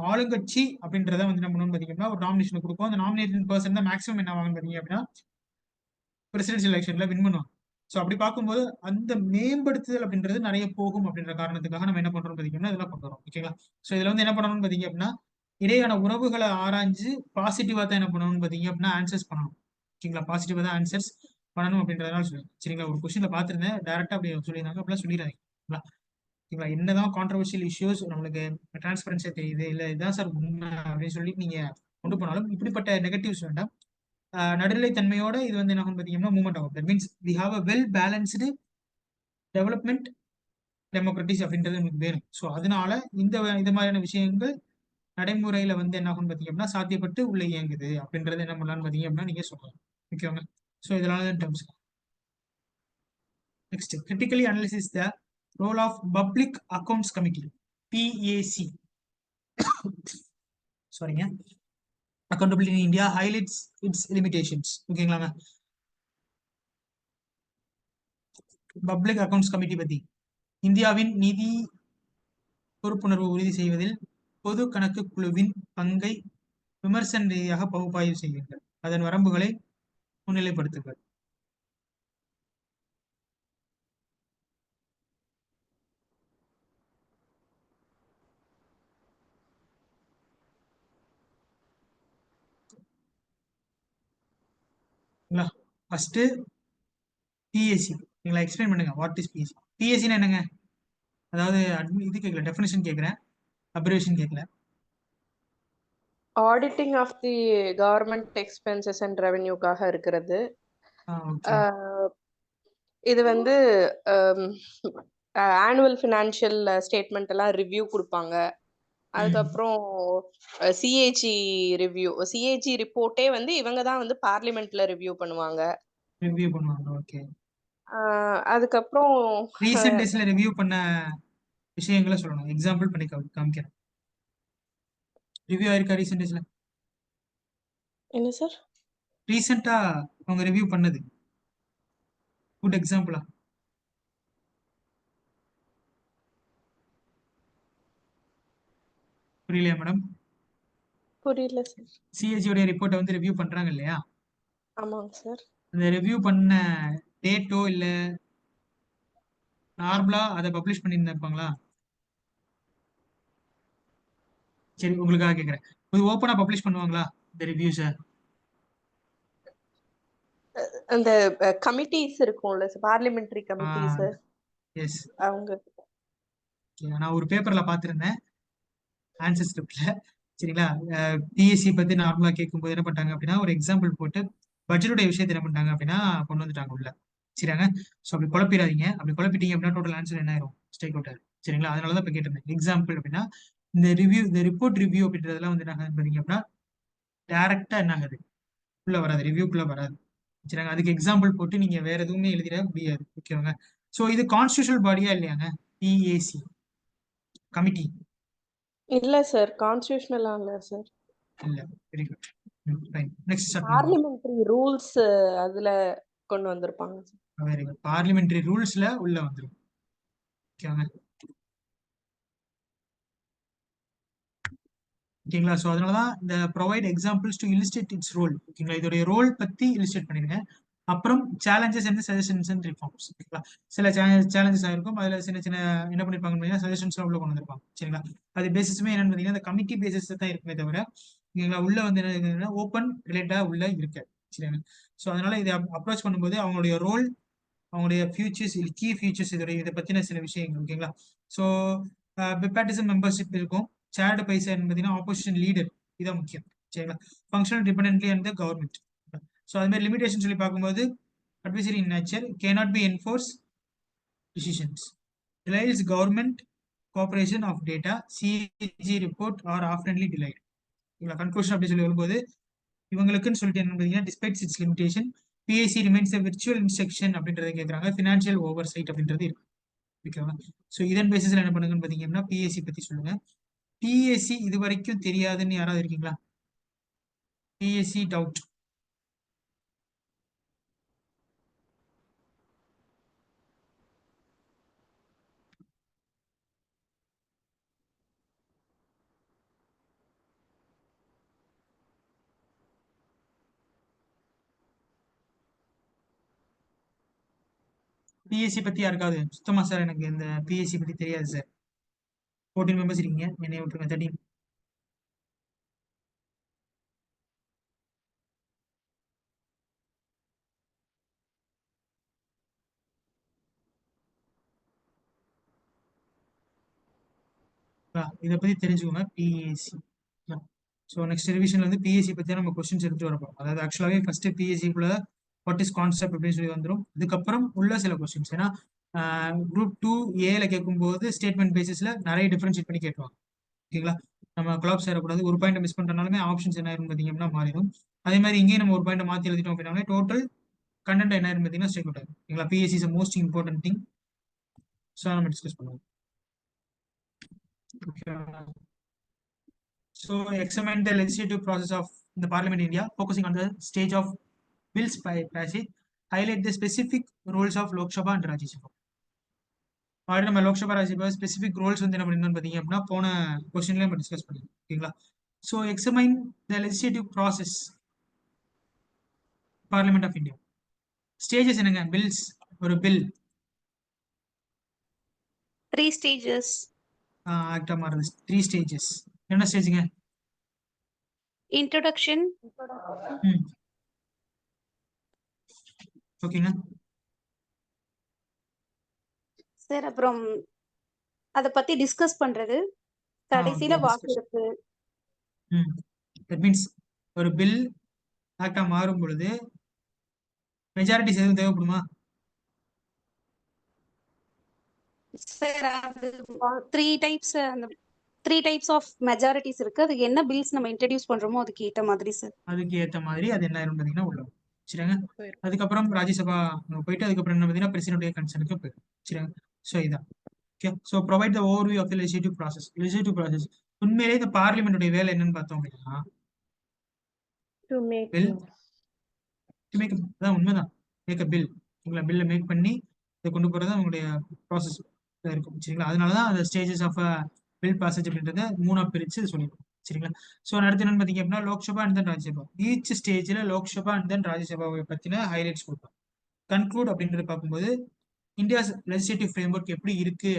ஆளுங்கட்சி அப்படின்றத வந்து என்ன பண்ணணும்னு பார்த்தீங்கன்னா ஒரு நாமினேஷன் கொடுப்போம். அந்த நாமினேஷன் பர்சன் தான் மேக்ஸிமம் என்ன ஆவாங்கன்னு பார்த்தீங்க அப்படின்னா பிரசிடென்ஷியல் எலெக்ஷன்ல வின் பண்ணுவாங்க. ஸோ அப்படி பார்க்கும்போது அந்த மேம்படுத்துதல் அப்படின்றது நிறைய போகும் அப்படின்ற காரணத்துக்காக நம்ம என்ன பண்றோம் பார்த்தீங்கன்னா இதெல்லாம் கொண்டு வரோம். ஓகேங்களா, ஸோ இதுல வந்து என்ன பண்ணணும்னு பார்த்தீங்க அப்படின்னா இடையான உறவுகளை ஆராய்ஞ்சு பாசிட்டிவா தான் என்ன பண்ணணும்னு பார்த்தீங்க அப்படின்னா ஆன்சர்ஸ் பண்ணணும். ஓகேங்களா, பாசிட்டிவா தான் ஆன்சர்ஸ் பண்ணணும் அப்படின்றதுனால சொல்லுங்க. சரிங்களா, ஒரு கொஸ்டின்ல பார்த்துருந்தேன் டேரக்டா அப்படி சொல்லியிருந்தாங்க, அப்படிலாம் சொல்லிடுறாங்க. ஓகேங்களா, என்னதான் கான்ட்ரவர்ஷியல் இஷ்யூஸ் நம்மளுக்கு டிரான்ஸ்பரன்சியா தெரியுது இல்ல இதுதான் சார் உண்மை அப்படின்னு சொல்லிட்டு நீங்க கொண்டு போனாலும் இப்படிப்பட்ட நெகட்டிவ்ஸ் வேண்டாம். நடுநிலைத்தன்மையோட இது வந்து என்ன பார்த்தீங்கன்னா மூவ்மெண்ட் ஆகும். That means we have a well balanced development democracies அப்படின்றது நமக்கு வேணும். ஸோ அதனால இந்த மாதிரியான விஷயங்கள் நடைமுறையில வந்து என்ன ஆகும் பார்த்தீங்கன்னா சாத்தியப்பட்டு உள்ள இயங்குது அப்படின்றது என்ன பண்ணலாம்னு பார்த்தீங்க அப்படின்னா நீங்க சொல்லலாம். ஓகேவாங்க, ஸோ இதனால terms. Next, critically analysis the role of public accounts committee, PAC. சாரிங்க, accountability in India highlights its limitations. ஓகேங்களாங்க, பப்ளிக் அக்கவுண்ட்ஸ் கமிட்டி பத்தி இந்தியாவின் நிதி பொறுப்புணர்வு உறுதி செய்வதில் பொது கணக்கு குழுவின் பங்கை விமர்சன ரீதியாக பகுப்பாய்வு செய்யுங்கள், அதன் வரம்புகளை முன்னிலைப்படுத்துங்கள். ஃபர்ஸ்ட் பிஎஸ்சி நீங்களா எக்ஸ்பிளைன் பண்ணுங்க. What is PSC? பிஎஸ்சினா என்னங்க? அதாவது இது கேட்கல, டெஃபினிஷன் கேட்கிறேன், அப்ரிவேஷன் கேட்கல. Auditing of the government expenses and ரெவென்யூக்காக இருக்கிறது. ஓகே, இது வந்து ஆனுவல் ஃபினான்ஷியல் ஸ்டேட்மெண்ட் எல்லாம் ரிவ்யூ கொடுப்பாங்க. அதுக்கப்புறம் சிஏஜி ரிவ்யூ, சிஏஜி ரிப்போர்ட்டே வந்து இவங்க தான் வந்து பார்லிமெண்ட்ல ரிவ்யூ பண்ணுவாங்க. ரிவ்யூ பண்ணுவாங்க. ஓகே, அதுக்கப்புறம் ரீசெண்ட் டேஸ்ல ரிவ்யூ பண்ண விஷயங்களை சொல்லணும், எக்ஸாம்பிள் பண்ணி காமிக்கிறேன். ரிவ்யூ ஆயிருக்கா ரீசெண்ட் டேஸ்ல? என்ன சார்? ரீசெண்டா அவங்க ரிவ்யூ பண்ணது குட் எக்ஸாம்பிளா? புரியலையா மேடம்? புரியல சார். சிஏஜியோட ரிப்போர்ட்டை வந்து ரிவ்யூ பண்றாங்க இல்லையா, ஆமாங்க சார். அந்த ரிவ்யூ பண்ண டேட்டோ இல்ல நார்மலா அதை பப்ளிஷ் பண்ணியிருப்பாங்களா? சரி, உங்களுக்காக கேட்கறேன். இது ஓப்பனா பப்ளிஷ் பண்ணுவாங்களா இந்த ரிவ்யூஸ? அந்த கமிட்டிஸ் இருக்கும்ல பார்லிமெண்டரி கமிட்டிஸ் எஸ். அவங்க நான் ஒரு பேப்பர்ல பார்த்திருந்தேன் ஆன்சர் ஸ்கிரிப்ட்ல. சரிங்களா? பிஎஸ்சி பத்தி நார்மலா கேட்கும்போது என்ன பண்ணிட்டாங்க அப்படின்னா, ஒரு எக்ஸாம்பிள் போட்டு பட்ஜெட்டுடைய விஷயத்தை என்ன பண்ணிட்டாங்க அப்படின்னா கொண்டு வந்துட்டாங்க உள்ள. சரியாங்க? ஸோ அப்படி குழப்பிடாதீங்க. அப்படி குழப்பிட்டீங்க அப்படின்னா டோட்டல் ஆன்சர் என்ன ஆயிரும்? ஸ்டேக் அவுட் ஆயிரும். சரிங்களா? அதனாலதான் இப்ப கேட்டிருந்தேன். எக்ஸாம்பிள் அப்படின்னா இந்த ரிப்போர்ட் ரிவ்யூ அப்படின்றதெல்லாம் வந்து என்ன பார்த்தீங்க அப்படின்னா டைரக்டா என்ன ஆகுது? உள்ள வராது, ரிவ்யூக்குள்ள வராது. சரிங்க? அதுக்கு எக்ஸாம்பிள் போட்டு நீங்க வேற எதுவுமே எழுதிட முடியாது. ஓகேவாங்க? ஸோ இது கான்ஸ்டியூஷனல் பாடியா இல்லையாங்க பிஏசி கமிட்டி? இல்ல சார், கான்ஸ்டியூஷனலா இல்ல சார். இல்ல. Very good. Fine. Next start பண்ணுங்க. பார்லிமெண்டரி ரூல்ஸ் அதுல கொண்டு வந்திருப்பாங்க சார். Very good. பார்லிமெண்டரி ரூல்ஸ்ல உள்ள வந்துரும். ஓகேவாங்க? ஓகேங்களா? ஸோ அதனாலதான் இந்த provide examples to illustrate its role. ஓகேங்களா? இதோடைய ரோல் பத்தி இல்லுஸ்ட்ரேட் பண்ணிருங்க. அப்புறம் challenges and suggestions and reforms. ஓகேங்களா? சில சேலஞ்சஸ் ஆயிருக்கும், அதுல சின்ன சின்ன என்ன பண்ணிருப்பாங்க அப்படின்னா சஜஷன்ஸ் உள்ள கொண்டு வந்திருப்பாங்க. சரிங்களா? அது பேசிஸுமே என்னன்னு பாத்தீங்கன்னா இந்த கமிட்டி பேசிஸ் தான் இருக்குமே தவிர ஓகேங்களா உள்ள வந்து என்ன ஓப்பன் ரிலேட்டா உள்ள இருக்கு. சரிங்களா? ஸோ அதனால இதை அப்ரோச் பண்ணும்போது அவங்களுடைய ரோல், அவங்களுடைய ஃபியூச்சர்ஸ், கீ ஃபியூச்சர்ஸ், இதை பத்தின சில விஷயங்கள். ஓகேங்களா? ஸோ பிபாட்டிசம் மெம்பர்ஷிப் இருக்கும். சேர்டு பைசா பார்த்தீங்கன்னா ஆப்போசிஷன் லீடர், இதான் முக்கியம். சரிங்களா? Functional dependently and the government. So அது மாதிரி லிமிடேஷன் சொல்லி பார்க்கும்போது advisory in nature, cannot be enforced decisions, delays government cooperation of data, CAG report are oftenly delayed. Conclusion அப்படி சொல்லி வரும்போது இவங்களுக்குன்னு சொல்லிட்டு என்ன பார்த்தீங்கன்னா despites its limitation PSC remains a virtual instruction அப்படின்றத கேட்குறாங்க. ஃபினான்ஷியல் ஓவர் சைட் அப்படின்றது இருக்கு. ஓகேவா? ஸோ இதன் பேசிஸ்ல என்ன பண்ணுங்கன்னு பார்த்தீங்கன்னா பிஎஸ்சி பத்தி சொல்லுங்க. பிஎஸ்சி இது வரைக்கும் தெரியாதுன்னு யாராவது இருக்கீங்களா? BSc doubt? பிஎஸ்சி பத்தி யாருக்காவது சுத்தமா சார் எனக்கு இந்த பிஎஸ்சி பத்தி தெரியாது சார்? 14 மெம்பர்ஸ் இருக்கீங்க, என்னை விட்டுருங்க. 13. இதை பத்தி தெரிஞ்சுக்கோங்க பிஎஸ்சி. ஸோ நெக்ஸ்ட் ரிவிஷன்ல வந்து பிஎஸ்சி பத்தி நம்ம கொஸ்டின்ஸ் எடுத்து வரப்போம். அதாவது ஆக்சுவலாவே ஃபர்ஸ்ட் பிஎஸ்சிக்குள்ள வாட் இஸ் கான்செப்ட் அப்படின்னு சொல்லி வந்துடும். அதுக்கப்புறம் உள்ள சில கொஸ்டின்ஸ், ஏன்னா குரூப் 2A கேட்கும்போது ஸ்டேட்மெண்ட் பேசிஸ்ல நிறைய டிஃபரன்ஷியேட் பண்ணி கேட்பாங்க. ஓகேங்களா? நம்ம கொலாப்ஸ் சேரக்கூடாது. ஒரு பாயிண்ட் மிஸ் பண்றதுனாலுமே ஆப்ஷன்ஸ் என்ன ஆயிரும் பார்த்தீங்கன்னா மாறிடும். அதே மாதிரி இங்கேயும் நம்ம ஒரு பாயிண்ட் மாத்தி எழுதிட்டோம் அப்படின்னா டோட்டல் கண்டென்ட் என்ன ஆயிரும் பார்த்தீங்கன்னா ஸ்டேக் அவுட் ஆகும். ஓகேங்களா? BSc is most important thing. So நம்ம டிஸ்கஸ் பண்ணுவோம். So examine the legislative process of the Parliament in India, focusing on the stage of bills by passage. Highlight the specific roles of Lok Sabha and Rajya Sabha. Already நம்ம Lok Sabha Rajya Sabha specific Rolle's வந்து என்ன பண்ணிருந்தோம் பார்த்தீங்க அப்படின்னா போன கொஸ்டின்ல நம்ம discuss பண்ணிருக்கோம். ஓகேங்களா? So examine the legislative process parliament of India. Stages என்னங்க? பில்ஸ், ஒரு பில் 3 stages. ஆக்டா மாறுது. 3 ஸ்டேஜஸ். என்ன ஸ்டேஜுங்க? Introduction, ஓகேங்க. சார் அப்புறம் அத பத்தி டிஸ்கஸ் பண்றது, கடைசியில வாக்கெடுப்பு. தட் மீன்ஸ் ஒரு பில் ஆக்டா மாறும் பொழுது மெஜாரிட்டிஸ் எதுவும் தேவைப்படுமா? சார் அது 3 டைப்ஸ், அந்த 3 டைப்ஸ் ஆஃப் மெஜாரிட்டிஸ் இருக்கு. அதுக்கு என்ன பில்ஸ் நம்ம இன்ட்ரடியூஸ் பண்றோமோ அதுக்கு ஏத்த மாதிரி சார். அதுக்கு ஏத்த மாதிரி அது என்ன ஆயிரும் பார்த்தீங்கன்னா உள்ள வரும். சரிங்க? அதுக்கப்புறம் ராஜ்யசபா போயிட்டு அதுக்கப்புறம் என்ன பார்த்தீங்கன்னா பிரசிடென்ட் கன்சர்னுக்கு போயிடும். சரிங்க? ஸோ இதான். Okay. So provide the overview of the legislative process. Legislative process உண்மையிலே இந்த பார்லிமெண்ட்டுடைய வேலை என்னன்னு பார்த்தோம் அப்படின்னா பில் டு மேக், அதான் உண்மைதான், மேக் அ பில். உங்களை பில்லை மேக் பண்ணி இதை கொண்டு போறது அவங்களுடைய ப்ராசஸ் இருக்கும். சரிங்களா? அதனாலதான் அந்த ஸ்டேஜஸ் ஆஃப் பில் பாசேஜ் அப்படின்றத 3ஆ பிரிச்சு சொல்லியிருக்கோம். சரிங்களா? ஸோ அடுத்து என்னன்னு பார்த்தீங்க அப்படின்னா Lok Sabha and then Rajya Sabha. Each ஸ்டேஜில் லோக்சபா அண்ட் தென் ராஜ்யசபாவை பத்தின ஹைலைட்ஸ் கொடுப்போம். கன்க்ளூட் அப்படின்றது பார்க்கும்போது இந்தியாஸ் லெஜிஸ்லேட்டிவ் ஃப்ரேம் ஒர்க் எப்படி இருக்கு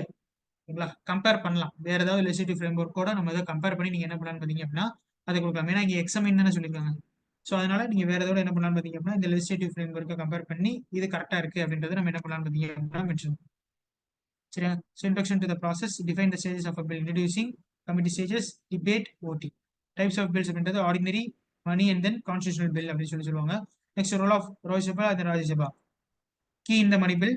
ஓகேங்களா? கம்பேர் பண்ணலாம். வேற ஏதாவது லெஜிஸ்லேட்டிவ் ஃப்ரேம்வொர்க்கோட நம்ம இதை கம்பேர் பண்ணி நீங்க என்ன பண்ணலாம்னு பார்த்தீங்க அப்படின்னா அதை கொடுக்கலாம். ஏன்னா இங்க எக்ஸாமின் தானே சொல்லியிருக்காங்க. ஸோ அதனால நீங்க வேற ஏதோட என்ன பண்ணலாம்னு பார்த்தீங்க அப்படின்னா இந்த லெஜிஸ்லேட்டிவ் ஃப்ரேம்வொர்க்கை கம்பேர் பண்ணி இது கரெக்டா இருக்கு அப்படின்றத நம்ம என்ன பண்ணலாம்னு பார்த்தீங்க அப்படின்னா மென்ஷன். சரியா? So introduction to the process, define the stages of a bill, introducing committee stages, debate, voting. Types of bills அப்படின்றது ordinary, money and then constitutional bill அப்படின்னு சொல்லுவாங்க. Next role of Rajya Sabha and Rajya Sabha. Key in the money bill,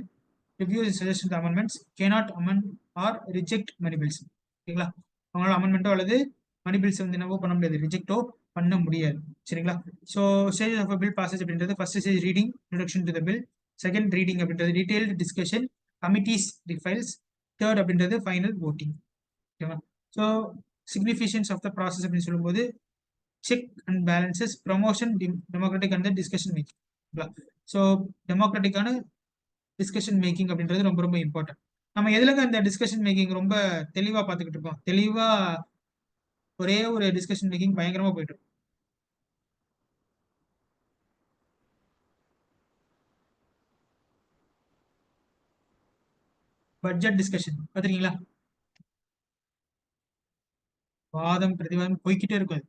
review suggestion the amendments, cannot amend or reject money bills. ஓகேங்களா? அவங்களால அமெண்ட்மெண்ட்டோ அல்லது மணி bills வந்து என்னவோ பண்ண முடியாது, ரிஜெக்டோ பண்ண முடியாது. சரிங்களா? So stages of bill passage அப்படின்றது first stage reading, introduction to the bill. Second reading அப்படின்றது detailed discussion, committees refiles. Third அப்படின்றது ஃபைனல் ஓட்டிங். ஓகேவா? So significance of the process அப்படின்னு சொல்லும்போது check and balances, promotion, democratic and discussion making. So டெமோக்ராட்டிக்கான discussion making அப்படின்றது ரொம்ப ரொம்ப important. நம்ம எதுலங்க இந்த டிஸ்கஷன் மேக்கிங் ரொம்ப தெளிவா பார்த்துக்கிட்டு இருக்கோம்? தெளிவா ஒரே ஒரு டிஸ்கஷன் மேக்கிங் பயங்கரமா போயிட்டு இருக்கும். பட்ஜெட் டிஸ்கஷன் பார்த்துருக்கீங்களா? வாதம் பிரதிவாதம் போய்கிட்டே இருக்கும்.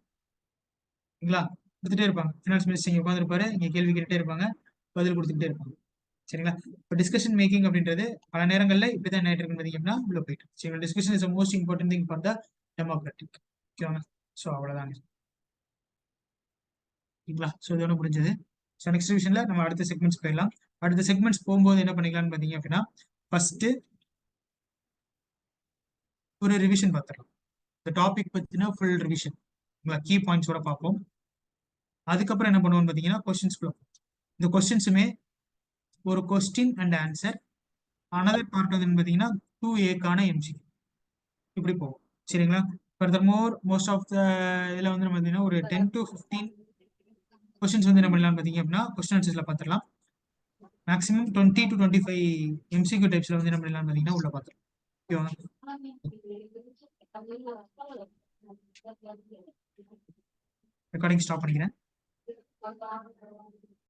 சரிங்களா? கொடுத்துட்டே இருப்பாங்க. ஃபினான்ஸ் மினிஸ்டர் இங்க உட்காந்துருப்பாரு, இங்க கேள்வி கேட்டுட்டே இருப்பாங்க, பதில் கொடுத்துக்கிட்டே இருப்பாங்க. சரிங்களா? இப்போ டிஸ்கஷன் மேக்கிங் அப்படின்றது பல நேரங்களில் இப்படிதான் என்ன ஆயிட்டு பார்த்தீங்கன்னா உள்ள போயிட்டு. சரிங்களா? Discussion is most important thing for the democratic. ஓகேவாங்க? ஸோ அவ்வளோதாங்க. சரிங்களா? ஸோ இதோட முடிஞ்சது. ஸோ நெக்ஸ்ட் டிவிஷன்ல நம்ம அடுத்த செக்மெண்ட்ஸ் போயிடலாம். அடுத்த செக்மெண்ட்ஸ் போகும்போது என்ன பண்ணிக்கலாம்னு பார்த்தீங்க அப்படின்னா ஃபர்ஸ்ட் ஒரு ரிவிஷன் பார்த்துடலாம். இந்த டாபிக் பற்றின ஃபுல் ரிவிஷன் கீ பாயிண்ட்ஸோட பார்ப்போம். அதுக்கப்புறம் என்ன பண்ணுவோம்னு பார்த்தீங்கன்னா கொஸ்டின்ஸ். இந்த கொஸ்டின்ஸுமே ஒரு question and answer. Another part வந்து பார்த்தீங்கன்னா 2Aக்கான எம்சிக்யூ இப்படி போகும். சரிங்களா? ஃபர்தர் மோஸ்ட் ஆஃப் த இதில் வந்து நம்ம பார்த்தீங்கன்னா ஒரு 10 to 15 கொஸ்டின்ஸ் வந்து என்ன பண்ணலாம் பார்த்தீங்க அப்படின்னா கொஸ்டின் ஆன்சர்ஸ்ல பார்த்துடலாம். மேக்ஸிமம் 20 to 25 எம்சிக்யூ டைப்ஸ்ல வந்து என்ன பண்ணலாம் பார்த்தீங்கன்னா உள்ள பார்த்துடலாம். ரெக்கார்டிங் ஸ்டாப் பண்ணிக்கிறேன்.